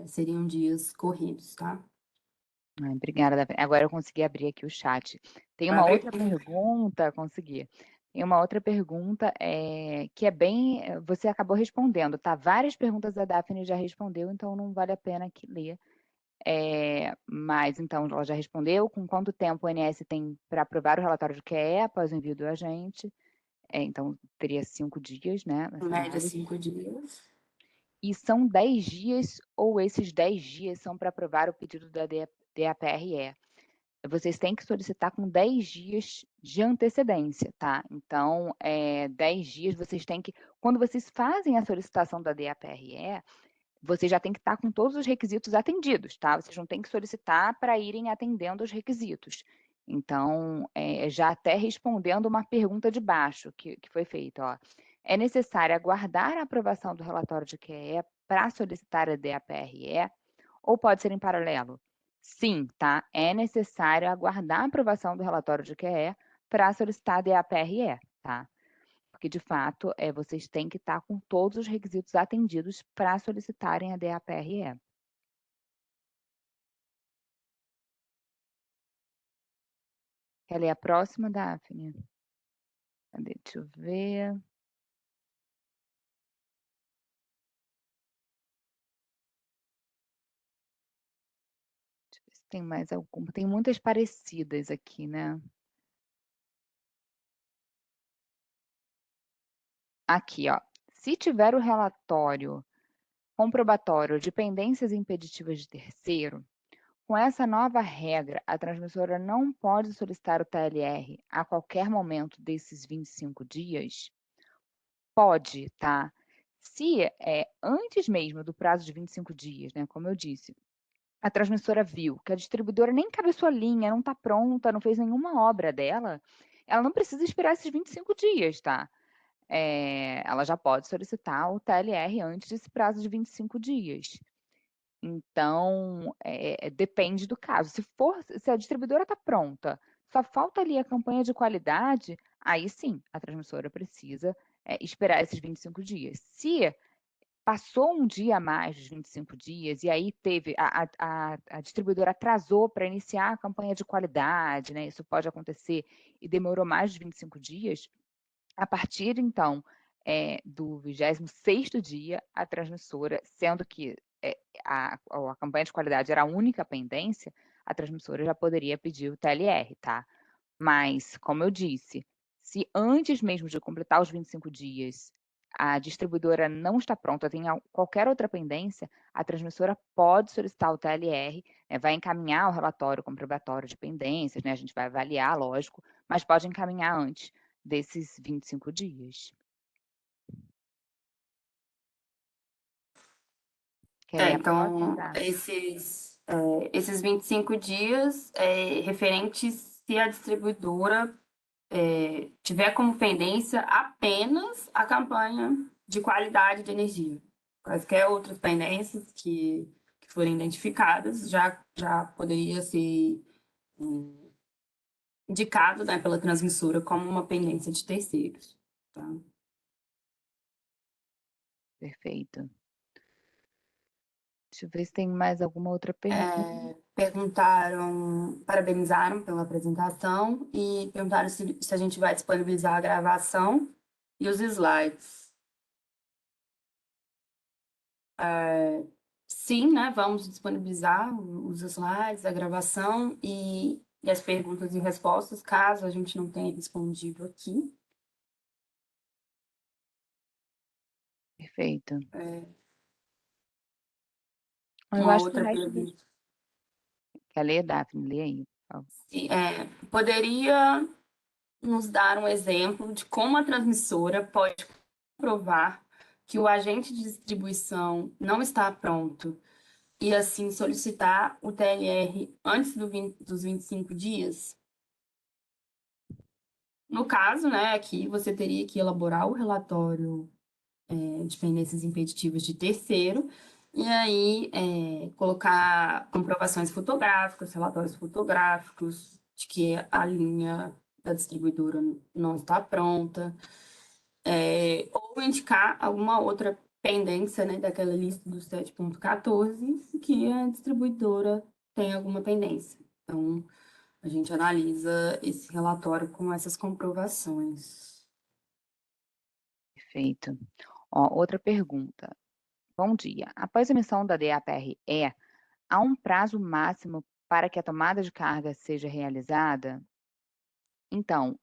seriam dias corridos, tá? Obrigada, Daphne. Agora eu consegui abrir aqui o chat. Tem uma Abre. outra pergunta, consegui. Tem uma outra pergunta que é bem... Você acabou respondendo, tá? Várias perguntas a Daphne já respondeu, então não vale a pena aqui ler. Mas, então, ela já respondeu. Com quanto tempo o ONS tem para aprovar o relatório de QE após o envio do agente? Então, teria 5 dias, né? Em média, 5 dias. E são 10 dias, ou esses 10 dias são para aprovar o pedido da DAPRE? Vocês têm que solicitar com 10 dias de antecedência, tá? Então, 10 dias vocês têm que... Quando vocês fazem a solicitação da DAPRE, vocês já têm que estar com todos os requisitos atendidos, tá? Vocês não têm que solicitar para irem atendendo os requisitos. Então, já até respondendo uma pergunta de baixo que foi feita, ó. É necessário aguardar a aprovação do relatório de QE para solicitar a DAPRE ou pode ser em paralelo? Sim, tá? É necessário aguardar a aprovação do relatório de QE para solicitar a DAPRE, tá? Porque, de fato, vocês têm que estar com todos os requisitos atendidos para solicitarem a DAPRE. Quer ler a próxima, Daphne? Cadê? Deixa eu ver. Deixa eu ver se tem mais alguma. Tem muitas parecidas aqui, né? Aqui, ó. Se tiver o relatório comprobatório de pendências impeditivas de terceiro, com essa nova regra, a transmissora não pode solicitar o TLR a qualquer momento desses 25 dias? Pode, tá? Se antes mesmo do prazo de 25 dias, né, como eu disse, a transmissora viu que a distribuidora nem cabeçou a linha, não está pronta, não fez nenhuma obra dela, ela não precisa esperar esses 25 dias, tá? Ela já pode solicitar o TLR antes desse prazo de 25 dias. Então, depende do caso. Se a distribuidora está pronta, só falta ali a campanha de qualidade, aí sim, a transmissora precisa esperar esses 25 dias. Se passou um dia a mais dos 25 dias, e aí teve a distribuidora atrasou para iniciar a campanha de qualidade, né? Isso pode acontecer e demorou mais de 25 dias, a partir então do 26º dia, a transmissora, sendo que a campanha de qualidade era a única pendência, a transmissora já poderia pedir o TLR, tá? Mas, como eu disse, se antes mesmo de completar os 25 dias a distribuidora não está pronta, tem qualquer outra pendência, a transmissora pode solicitar o TLR, vai encaminhar o relatório comprobatório de pendências, né? A gente vai avaliar, lógico, mas pode encaminhar antes desses 25 dias. Quer ler a próxima, Então, Dá? esses 25 dias referentes se a distribuidora tiver como pendência apenas a campanha de qualidade de energia. Quaisquer outras pendências que forem identificadas já poderia ser indicado, né, pela transmissora como uma pendência de terceiros. Tá? Perfeito. Deixa eu ver se tem mais alguma outra pergunta. Parabenizaram pela apresentação e perguntaram se a gente vai disponibilizar a gravação e os slides. Sim, né? Vamos disponibilizar os slides, a gravação e as perguntas e respostas, caso a gente não tenha respondido aqui. Perfeito. Eu Uma acho que o outra resto pergunta. Quer ler, Daphne? Lê aí, por favor. Poderia nos dar um exemplo de como a transmissora pode comprovar que o agente de distribuição não está pronto e, assim, solicitar o TLR antes dos 25 dias? No caso, né, aqui você teria que elaborar o relatório de pendências impeditivas de terceiro e aí colocar comprovações fotográficas, relatórios fotográficos de que a linha da distribuidora não está pronta, ou indicar alguma outra pendência, né, daquela lista do 7.14 que a distribuidora tem alguma pendência. Então, a gente analisa esse relatório com essas comprovações. Perfeito. Ó, outra pergunta. Bom dia. Após a emissão da DAPRE, há um prazo máximo para que a tomada de carga seja realizada? Então,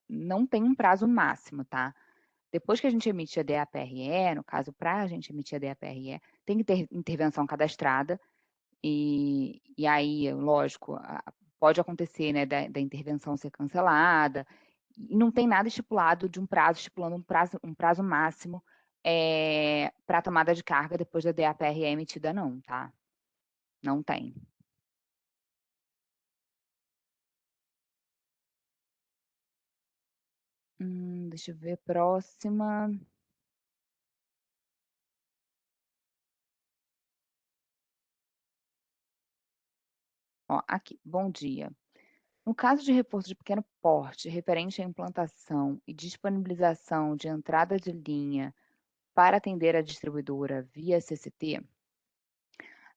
não tem um prazo máximo, tá? Depois que a gente emite a DAPRE, no caso, para a gente emitir a DAPRE, tem que ter intervenção cadastrada, e aí, lógico, pode acontecer, né, da intervenção ser cancelada, e não tem nada estipulado de um prazo, estipulando um prazo máximo para a tomada de carga depois da DAPRE emitida, não, tá? Não tem. Deixa eu ver, próxima. Ó, aqui, bom dia. No caso de reforço de pequeno porte referente à implantação e disponibilização de entrada de linha para atender a distribuidora via CCT,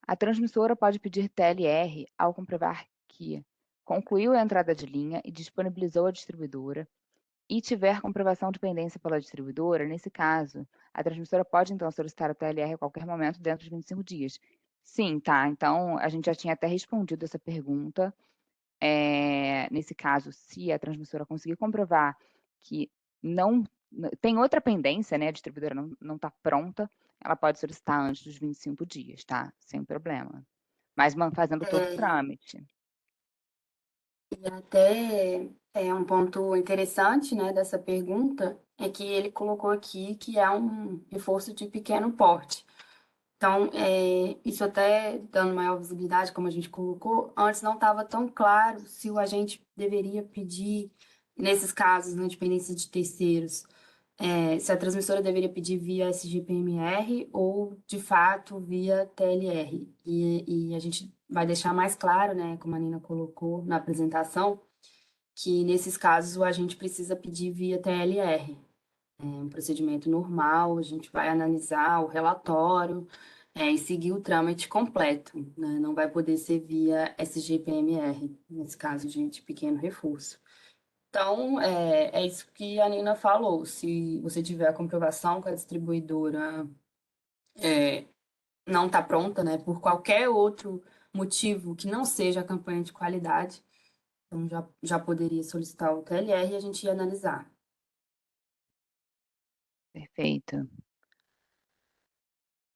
a transmissora pode pedir TLR ao comprovar que concluiu a entrada de linha e disponibilizou a distribuidora e tiver comprovação de pendência pela distribuidora. Nesse caso, a transmissora pode então solicitar o TLR a qualquer momento dentro de 25 dias. Sim, tá. Então, a gente já tinha até respondido essa pergunta. Nesse caso, se a transmissora conseguir comprovar que não tem outra pendência, né, a distribuidora não está pronta, ela pode solicitar antes dos 25 dias, tá? Sem problema. Mas fazendo todo o trâmite. E até um ponto interessante, né, dessa pergunta é que ele colocou aqui que é um reforço de pequeno porte. Então, isso até dando maior visibilidade, como a gente colocou, antes não estava tão claro se o agente deveria pedir, nesses casos, na dependência de terceiros, se a transmissora deveria pedir via SGPMR ou, de fato, via TLR. E a gente vai deixar mais claro, né, como a Nina colocou na apresentação, que nesses casos o agente precisa pedir via TLR. É um procedimento normal, a gente vai analisar o relatório, e seguir o trâmite completo, né? Não vai poder ser via SGPMR, nesse caso de pequeno reforço. Então, é isso que a Nina falou. Se você tiver a comprovação que a distribuidora não está pronta, né, por qualquer outro motivo que não seja a campanha de qualidade, então já poderia solicitar o TLR e a gente ia analisar. Perfeito.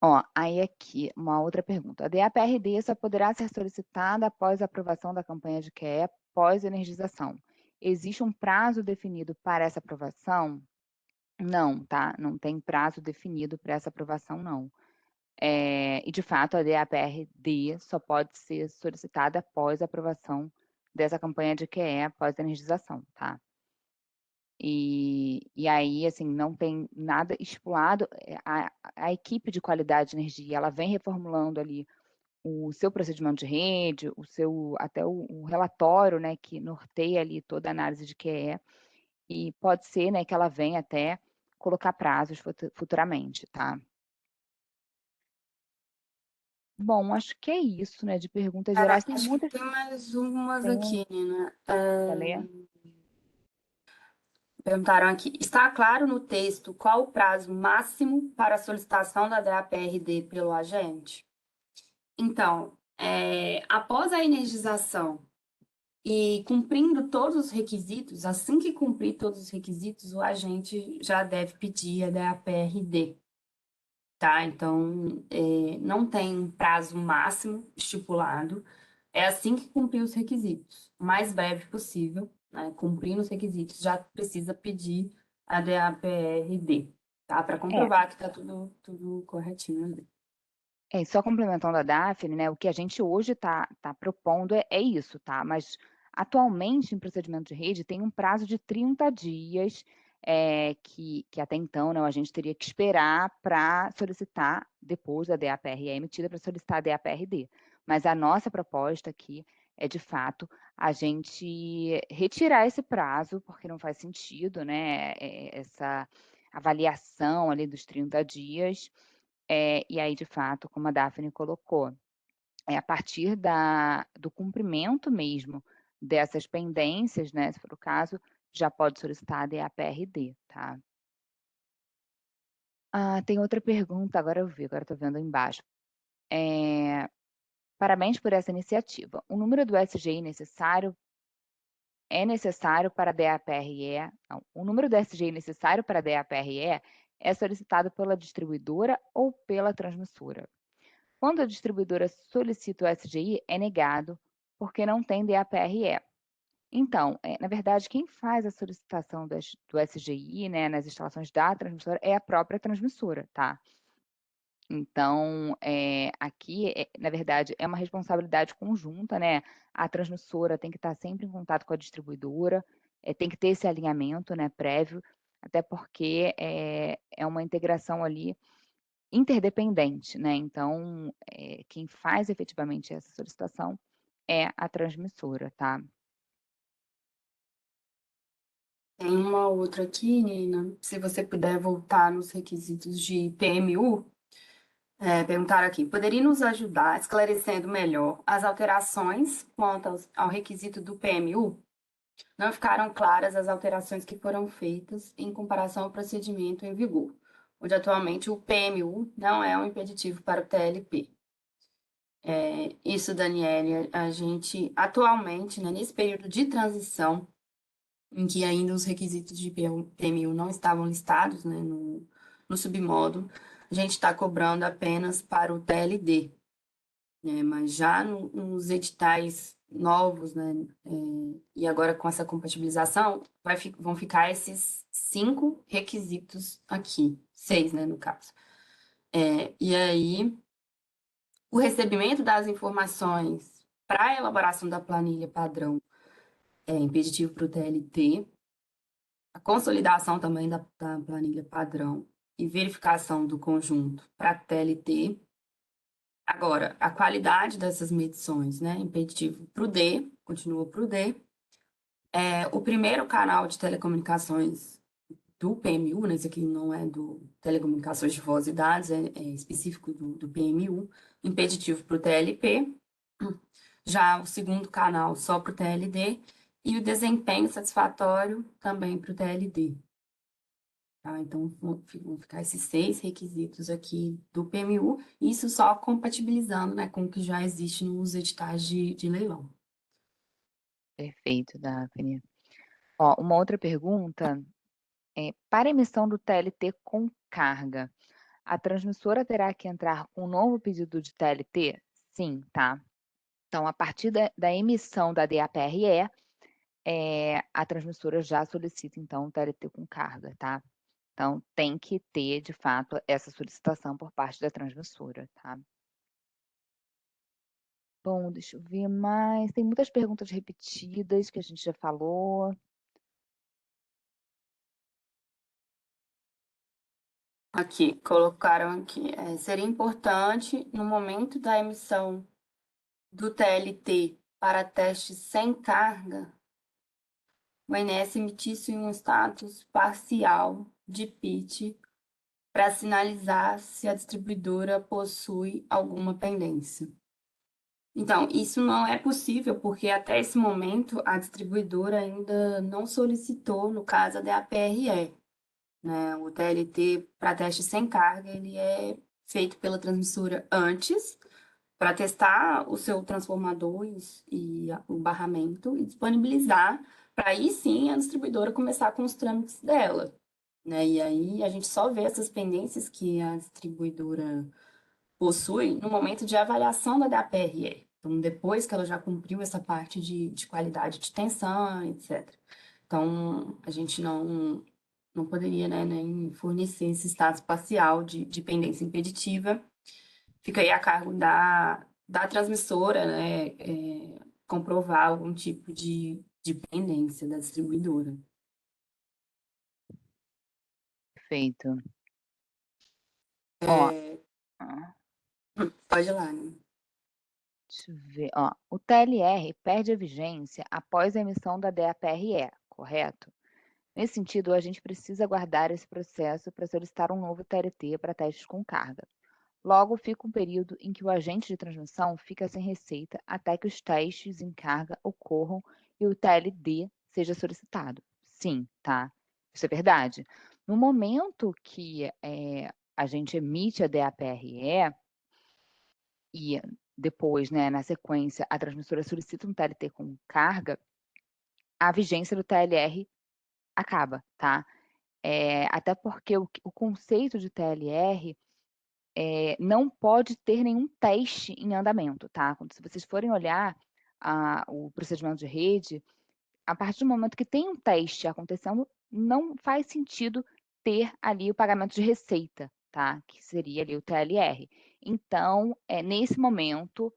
Ó, aí aqui, uma outra pergunta. A DAPRD só poderá ser solicitada após a aprovação da campanha de QE pós-energização. Existe um prazo definido para essa aprovação? Não, tá? Não tem prazo definido para essa aprovação, não. E, de fato, a DAPRD só pode ser solicitada após a aprovação dessa campanha de QE após a energização, tá? E aí, assim, não tem nada estipulado. A equipe de qualidade de energia, ela vem reformulando ali o seu procedimento de rede, até o relatório, né, que norteia ali toda a análise de QE, e pode ser, né, que ela venha até colocar prazos futuramente, tá? Bom, acho que é isso, né, de perguntas gerais. Tem Acho que muitas. tem mais umas Tem, aqui, Nina. quer ler? Perguntaram aqui, está claro no texto qual o prazo máximo para a solicitação da DAPRD pelo agente? Então, após a energização e cumprindo todos os requisitos, assim que cumprir todos os requisitos, o agente já deve pedir a DAPRD, tá? Então, não tem um prazo máximo estipulado, é assim que cumprir os requisitos, o mais breve possível, né? Cumprindo os requisitos, já precisa pedir a DAPRD, tá? Para É, comprovar que está tudo corretinho ali. só complementando a Daphne, né, o que a gente hoje tá propondo é isso, tá? Mas atualmente, em procedimento de rede, tem um prazo de 30 dias, que até então, né, a gente teria que esperar para solicitar, depois da DAPR é emitida, para solicitar a DAPRD. Mas a nossa proposta aqui é, de fato, a gente retirar esse prazo, porque não faz sentido, né, essa avaliação ali dos 30 dias. E aí, de fato, como a Daphne colocou, a partir do cumprimento mesmo dessas pendências, né, se for o caso, já pode solicitar a DAPRD, tá? Ah, tem outra pergunta, agora eu vi, agora estou vendo embaixo. Parabéns por essa iniciativa. O número do SGI necessário para a DAPRE? Não, o número do SGI necessário para a DAPRE é solicitado pela distribuidora ou pela transmissora? Quando a distribuidora solicita o SGI, é negado, porque não tem DAPRE. Então, na verdade, quem faz a solicitação do SGI, né, nas instalações da transmissora é a própria transmissora, tá? Então, aqui, na verdade, é uma responsabilidade conjunta, né? A transmissora tem que estar sempre em contato com a distribuidora, tem que ter esse alinhamento, né, prévio, até porque é uma integração ali interdependente, né? Então, quem faz efetivamente essa solicitação é a transmissora, tá? Tem uma outra aqui, Nina, se você puder voltar nos requisitos de PMU, perguntaram aqui, poderia nos ajudar esclarecendo melhor as alterações quanto ao requisito do PMU? Não ficaram claras as alterações que foram feitas em comparação ao procedimento em vigor, onde atualmente o PMU não é um impeditivo para o TLP. Isso, Daniele, a gente atualmente, né, nesse período de transição, em que ainda os requisitos de PMU não estavam listados, né, no submódulo, a gente está cobrando apenas para o TLD, né, mas já nos editais novos, né, e agora com essa compatibilização, vão ficar esses 5 requisitos aqui, 6, né, no caso. E aí, o recebimento das informações para a elaboração da planilha padrão é impeditivo para o TLT, a consolidação também da planilha padrão e verificação do conjunto para a TLT. Agora, a qualidade dessas medições, né? Impeditivo para o D, continua para o D. O primeiro canal de telecomunicações do PMU, né? Esse aqui não é do telecomunicações de voz e dados, é específico do PMU, impeditivo para o TLP. Já o segundo canal só para o TLD e o desempenho satisfatório também para o TLD. Tá? Então, vão ficar esses 6 requisitos aqui do PMU, isso só compatibilizando, né, com o que já existe nos editais de leilão. Perfeito, Daphne. Ó, uma outra pergunta para emissão do TLT com carga, a transmissora terá que entrar com um novo pedido de TLT? Sim, tá? Então, a partir da emissão da DAPRE, a transmissora já solicita, então, o TLT com carga, tá? Então, tem que ter, de fato, essa solicitação por parte da transmissora, tá? Bom, deixa eu ver mais. Tem muitas perguntas repetidas que a gente já falou. Aqui, colocaram aqui, seria importante, no momento da emissão do TLT para testes sem carga, o INS emitisse um status parcial de PIT para sinalizar se a distribuidora possui alguma pendência. Então, isso não é possível porque até esse momento a distribuidora ainda não solicitou, no caso, a DAPRE, né? O TLT para teste sem carga, ele é feito pela transmissora antes, para testar o seu transformador e o barramento e disponibilizar, para aí sim a distribuidora começar com os trâmites dela, né? E aí a gente só vê essas pendências que a distribuidora possui no momento de avaliação da DAPRE. Então, depois que ela já cumpriu essa parte de qualidade de tensão, etc. Então, a gente não poderia, né, nem fornecer esse status parcial de pendência impeditiva. Fica aí a cargo da transmissora, né, comprovar algum tipo de pendência da distribuidora. Perfeito. Ó, Pode ir lá, né? deixa eu ver. Ó, o TLR perde a vigência após a emissão da DAPRE, correto? Nesse sentido, a gente precisa aguardar esse processo para solicitar um novo TLT para testes com carga. Logo, fica um período em que o agente de transmissão fica sem receita até que os testes em carga ocorram e o TLD seja solicitado. Sim, tá? Isso é verdade. No momento que a gente emite a DAPRE e depois, né, na sequência, a transmissora solicita um TLT com carga, a vigência do TLR acaba, tá? Até porque o conceito de TLR não pode ter nenhum teste em andamento, tá? Se vocês forem olhar o procedimento de rede, a partir do momento que tem um teste acontecendo, não faz sentido ter ali o pagamento de receita, tá? Que seria ali o TLR. Então, nesse momento,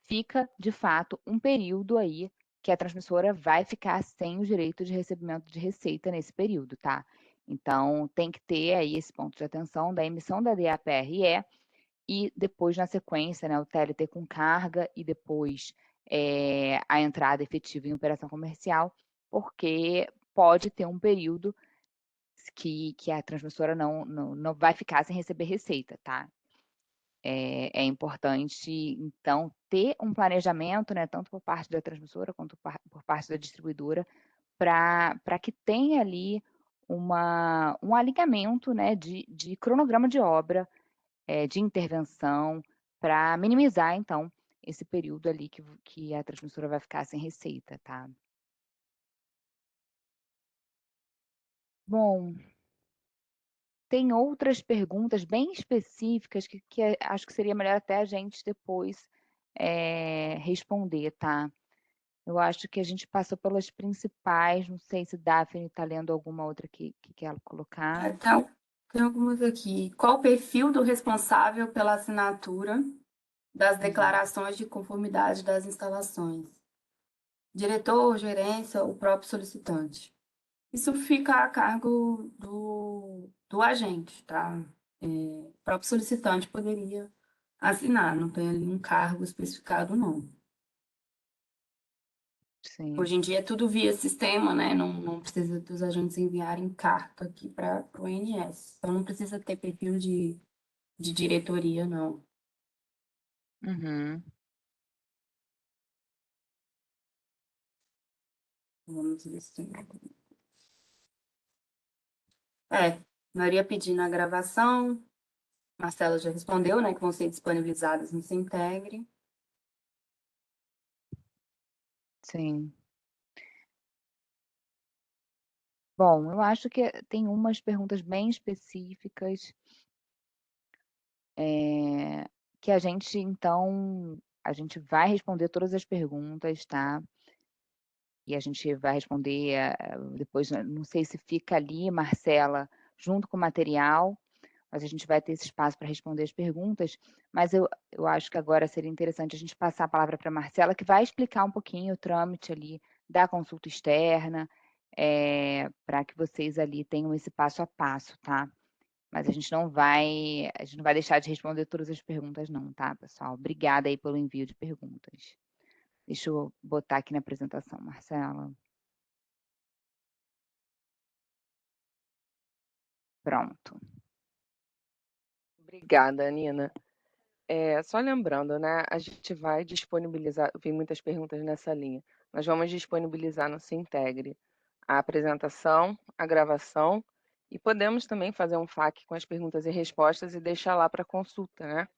fica, de fato, um período aí que a transmissora vai ficar sem o direito de recebimento de receita nesse período, tá? Então, tem que ter aí esse ponto de atenção da emissão da DAPRE e depois, na sequência, né, o TLT com carga e depois a entrada efetiva em operação comercial, porque pode ter um período que a transmissora não vai ficar sem receber receita, tá? É importante, então, ter um planejamento, né, tanto por parte da transmissora quanto por parte da distribuidora, para que tenha ali um alinhamento, né, de cronograma de obra, de intervenção, para minimizar, então, esse período ali que a transmissora vai ficar sem receita, tá? Bom, tem outras perguntas bem específicas que acho que seria melhor até a gente depois responder, tá? Eu acho que a gente passou pelas principais, não sei se Daphne está lendo alguma outra que quer colocar. Tem algumas aqui. Qual o perfil do responsável pela assinatura das declarações de conformidade das instalações? Diretor, gerência, o próprio solicitante. Isso fica a cargo do agente, tá? O próprio solicitante poderia assinar, não tem ali um cargo especificado, não. Sim. Hoje em dia é tudo via sistema, né? Não precisa dos agentes enviarem carta aqui para o ONS. Então não precisa ter perfil de diretoria, não. Uhum. Vamos ver se tem. Maria pedindo a gravação. Marcela já respondeu, né? Que vão ser disponibilizadas no Sintegre. Sim. Bom, eu acho que tem umas perguntas bem específicas que a gente, então, a gente vai responder todas as perguntas, tá? E a gente vai responder depois, não sei se fica ali, Marcela, junto com o material, mas a gente vai ter esse espaço para responder as perguntas. Mas eu acho que agora seria interessante a gente passar a palavra para a Marcela, que vai explicar um pouquinho o trâmite ali da consulta externa, para que vocês ali tenham esse passo a passo, tá? Mas a gente não vai deixar de responder todas as perguntas não, tá, pessoal? Obrigada aí pelo envio de perguntas. Deixa eu botar aqui na apresentação, Marcela. Pronto. Obrigada, Nina. Só lembrando, né, a gente vai disponibilizar, vi muitas perguntas nessa linha, nós vamos disponibilizar no Sintegre a apresentação, a gravação, e podemos também fazer um FAQ com as perguntas e respostas e deixar lá para consulta, né?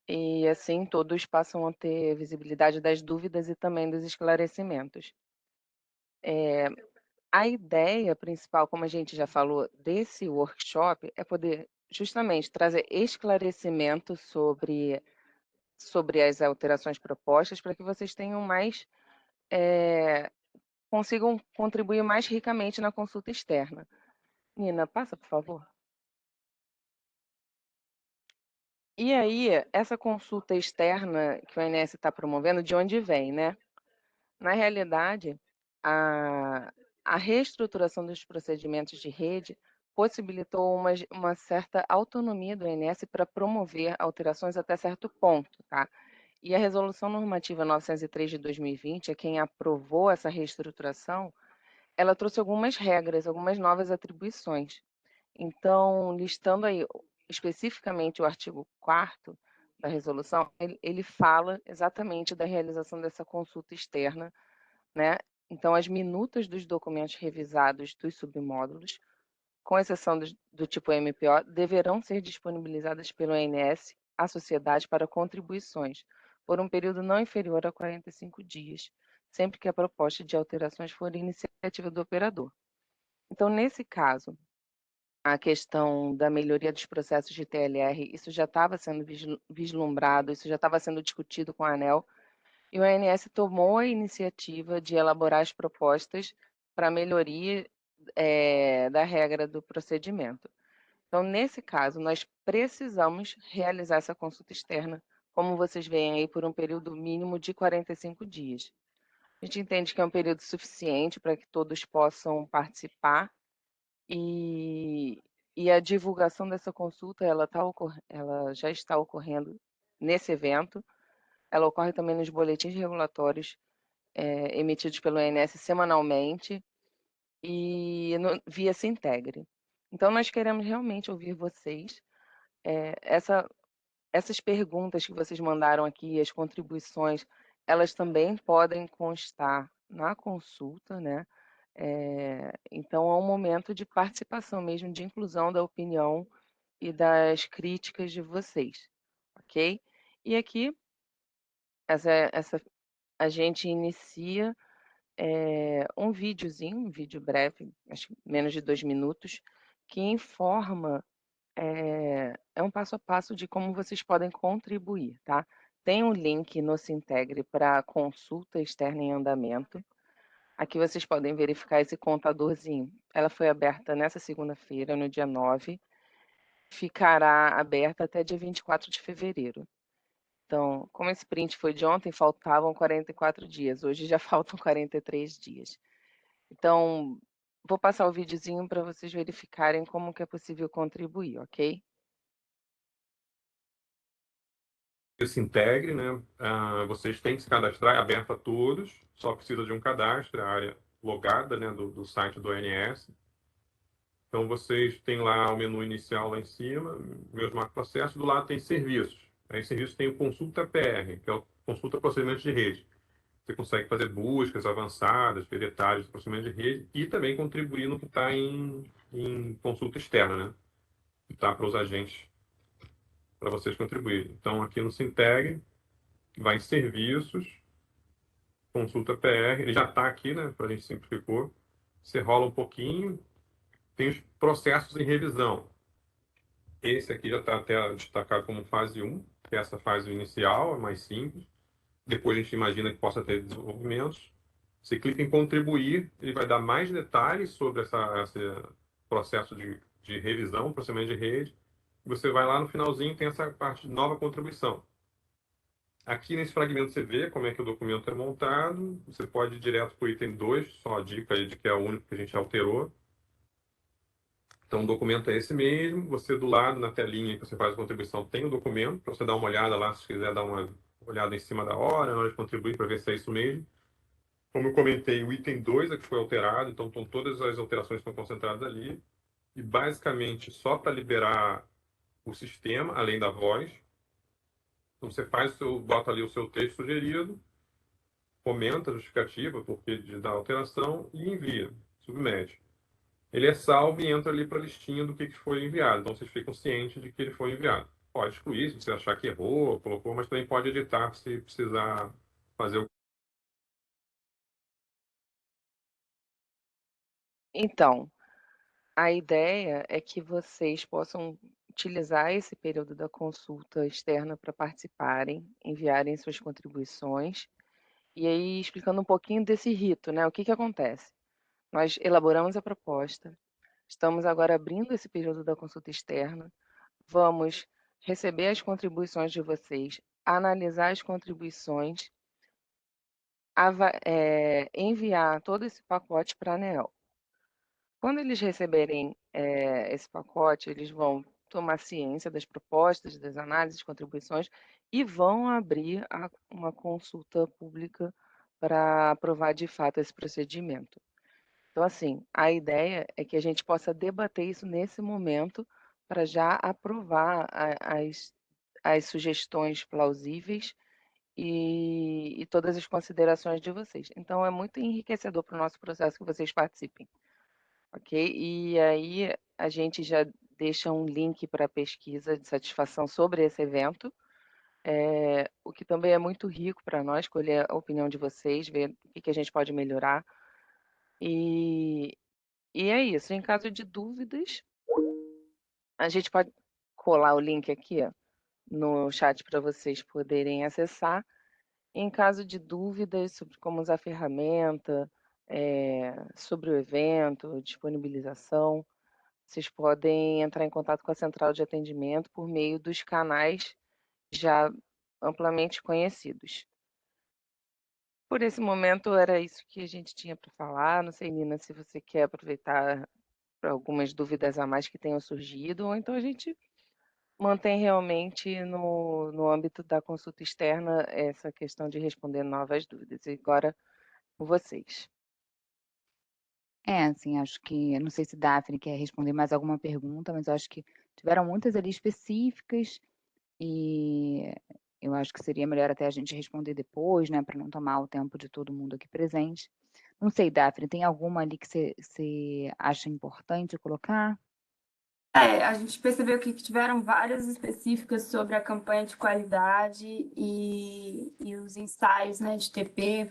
E assim todos passam a ter visibilidade das dúvidas e também dos esclarecimentos. A ideia principal, como a gente já falou, desse workshop é poder justamente trazer esclarecimento sobre as alterações propostas, para que vocês tenham mais, consigam contribuir mais ricamente na consulta externa. Nina, passa, por favor. E aí, essa consulta externa que o ONS está promovendo, de onde vem, né? Na realidade, a reestruturação dos procedimentos de rede possibilitou uma certa autonomia do ONS para promover alterações até certo ponto, tá? E a Resolução Normativa 903 de 2020, é quem aprovou essa reestruturação, ela trouxe algumas regras, algumas novas atribuições. Então, listando aí especificamente o artigo 4º da resolução, ele fala exatamente da realização dessa consulta externa, né? Então, as minutas dos documentos revisados dos submódulos, com exceção do tipo MPO, deverão ser disponibilizadas pelo ONS à sociedade para contribuições, por um período não inferior a 45 dias, sempre que a proposta de alterações for iniciativa do operador. Então, nesse caso, a questão da melhoria dos processos de TLR, isso já estava sendo vislumbrado, isso já estava sendo discutido com a ANEEL, e o ONS tomou a iniciativa de elaborar as propostas para melhoria da regra do procedimento. Então, nesse caso, nós precisamos realizar essa consulta externa, como vocês veem aí, por um período mínimo de 45 dias. A gente entende que é um período suficiente para que todos possam participar e a divulgação dessa consulta, ela já está ocorrendo nesse evento. ela ocorre também nos boletins regulatórios emitidos pelo INS semanalmente e via Sintegre. Então, nós queremos realmente ouvir vocês. Essas perguntas que vocês mandaram aqui, as contribuições, elas também podem constar na consulta, né? Então, é um momento de participação mesmo, de inclusão da opinião e das críticas de vocês, ok? E aqui, a gente inicia um videozinho, um vídeo breve, acho que menos de 2 minutos, que informa, é um passo a passo de como vocês podem contribuir, tá? Tem um link no Sintegre para consulta externa em andamento. Aqui vocês podem verificar esse contadorzinho. Ela foi aberta nessa segunda-feira, no dia 9, ficará aberta até dia 24 de fevereiro. Então, como esse print foi de ontem, faltavam 44 dias. Hoje já faltam 43 dias. Então, vou passar o videozinho para vocês verificarem como que é possível contribuir, ok? Se integre, né? Vocês têm que se cadastrar, é aberto a todos, só precisa de um cadastro, a área logada, né, do site do ONS. Então, vocês têm lá o menu inicial lá em cima, meus macroprocessos, do lado tem serviços. Aí, em serviços tem o Consulta PR, que é o Consulta Procedimentos de Rede. Você consegue fazer buscas avançadas, ver detalhes do procedimento de rede e também contribuir no que está em consulta externa, né? Que está para os agentes, para vocês contribuírem. Então, aqui no Sintegre, vai em serviços, consulta PR, ele já está aqui, né? Para a gente simplificou. Você rola um pouquinho, tem os processos em revisão. Esse aqui já está até destacado como fase 1, que é essa fase inicial, é mais simples. Depois a gente imagina que possa ter desenvolvimentos. Você clica em contribuir, ele vai dar mais detalhes sobre esse processo de revisão, processamento de rede. Você vai lá no finalzinho, tem essa parte de nova contribuição. Aqui nesse fragmento você vê como é que o documento é montado. Você pode ir direto para o item 2, só a dica aí de que é o único que a gente alterou. Então o documento é esse mesmo. Você do lado, na telinha que você faz a contribuição, tem o documento, para você dar uma olhada lá, se quiser dar uma olhada em cima da hora, na hora de contribuir, para ver se é isso mesmo. Como eu comentei, o item 2 é que foi alterado, então estão todas as alterações que estão concentradas ali. E basicamente só para liberar o sistema, além da voz. Então você bota ali o seu texto sugerido, comenta a justificativa, porque da alteração e envia, submete. Ele é salvo e entra ali para a listinha do que foi enviado. Então vocês ficam cientes de que ele foi enviado. Pode excluir se você achar que errou, colocou, mas também pode editar se precisar fazer o. Então, a ideia é que vocês possam utilizar esse período da consulta externa para participarem, enviarem suas contribuições, e aí explicando um pouquinho desse rito, né? O que acontece? Nós elaboramos a proposta, estamos agora abrindo esse período da consulta externa, vamos receber as contribuições de vocês, analisar as contribuições, enviar todo esse pacote para a ANEEL. Quando eles receberem esse pacote, eles vão tomar ciência das propostas, das análises, contribuições e vão abrir uma consulta pública para aprovar de fato esse procedimento. Então, assim, a ideia é que a gente possa debater isso nesse momento para já aprovar as sugestões plausíveis e todas as considerações de vocês. Então, é muito enriquecedor para o nosso processo que vocês participem. Ok? E aí a gente já deixa um link para pesquisa de satisfação sobre esse evento, o que também é muito rico para nós, colher a opinião de vocês, ver o que a gente pode melhorar. E é isso. Em caso de dúvidas, a gente pode colar o link aqui, ó, no chat para vocês poderem acessar. Em caso de dúvidas sobre como usar a ferramenta, sobre o evento, disponibilização, vocês podem entrar em contato com a central de atendimento por meio dos canais já amplamente conhecidos. Por esse momento, era isso que a gente tinha para falar. Não sei, Nina, se você quer aproveitar para algumas dúvidas a mais que tenham surgido, ou então a gente mantém realmente no âmbito da consulta externa essa questão de responder novas dúvidas. E agora, com vocês. Assim, acho que não sei se Daphne quer responder mais alguma pergunta, mas eu acho que tiveram muitas ali específicas e eu acho que seria melhor até a gente responder depois, né, para não tomar o tempo de todo mundo aqui presente. Não sei, Daphne, tem alguma ali que você acha importante colocar? A gente percebeu que tiveram várias específicas sobre a campanha de qualidade e os ensaios, né, de TP,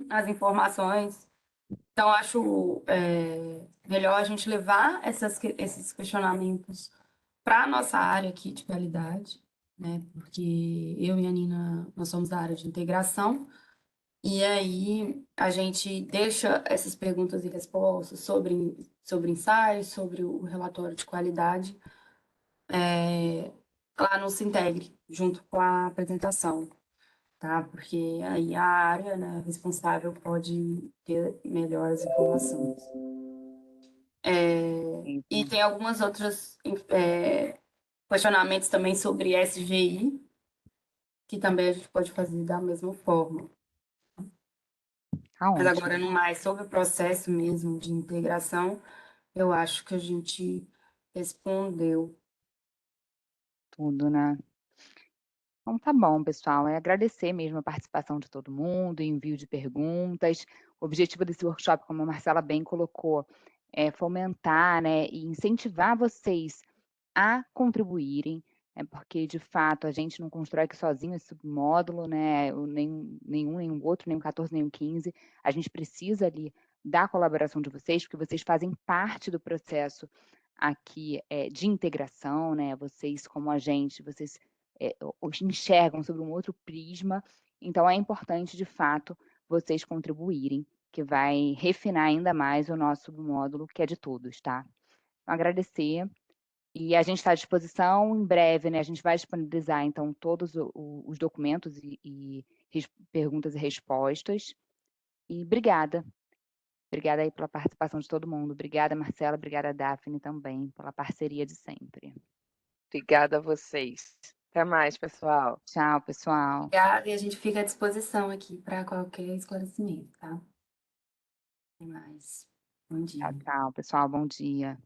as informações. Então, acho melhor a gente levar esses questionamentos para a nossa área aqui de qualidade, né? Porque eu e a Nina, nós somos da área de integração, e aí a gente deixa essas perguntas e respostas sobre ensaios, sobre o relatório de qualidade, lá no Sintegre, junto com a apresentação, tá? Porque aí a área, né, responsável pode ter melhores informações. E tem algumas outras questionamentos também sobre SGI, que também a gente pode fazer da mesma forma. Tá Mas ótimo. agora, no mais, sobre o processo mesmo de integração, eu acho que a gente respondeu. Tudo, né? Então tá bom, pessoal. É agradecer mesmo a participação de todo mundo, envio de perguntas. O objetivo desse workshop, como a Marcela bem colocou, é fomentar, né, e incentivar vocês a contribuírem, porque de fato a gente não constrói aqui sozinho esse submódulo, né, nem o outro, nem o 14, nem o 15. A gente precisa ali da colaboração de vocês, porque vocês fazem parte do processo aqui de integração, né? Vocês como agente, vocês os enxergam sobre um outro prisma, então é importante de fato vocês contribuírem, que vai refinar ainda mais o nosso submódulo, que é de todos, tá? Então, agradecer. E a gente está à disposição em breve, né? A gente vai disponibilizar, então, todos os documentos e perguntas e respostas. E obrigada. Obrigada aí pela participação de todo mundo. Obrigada, Marcela. Obrigada, Daphne, também, pela parceria de sempre. Obrigada a vocês. Até mais, pessoal. Tchau, pessoal. Obrigada, e a gente fica à disposição aqui para qualquer esclarecimento, tá? Até mais. Bom dia. Tchau, tchau, pessoal. Bom dia.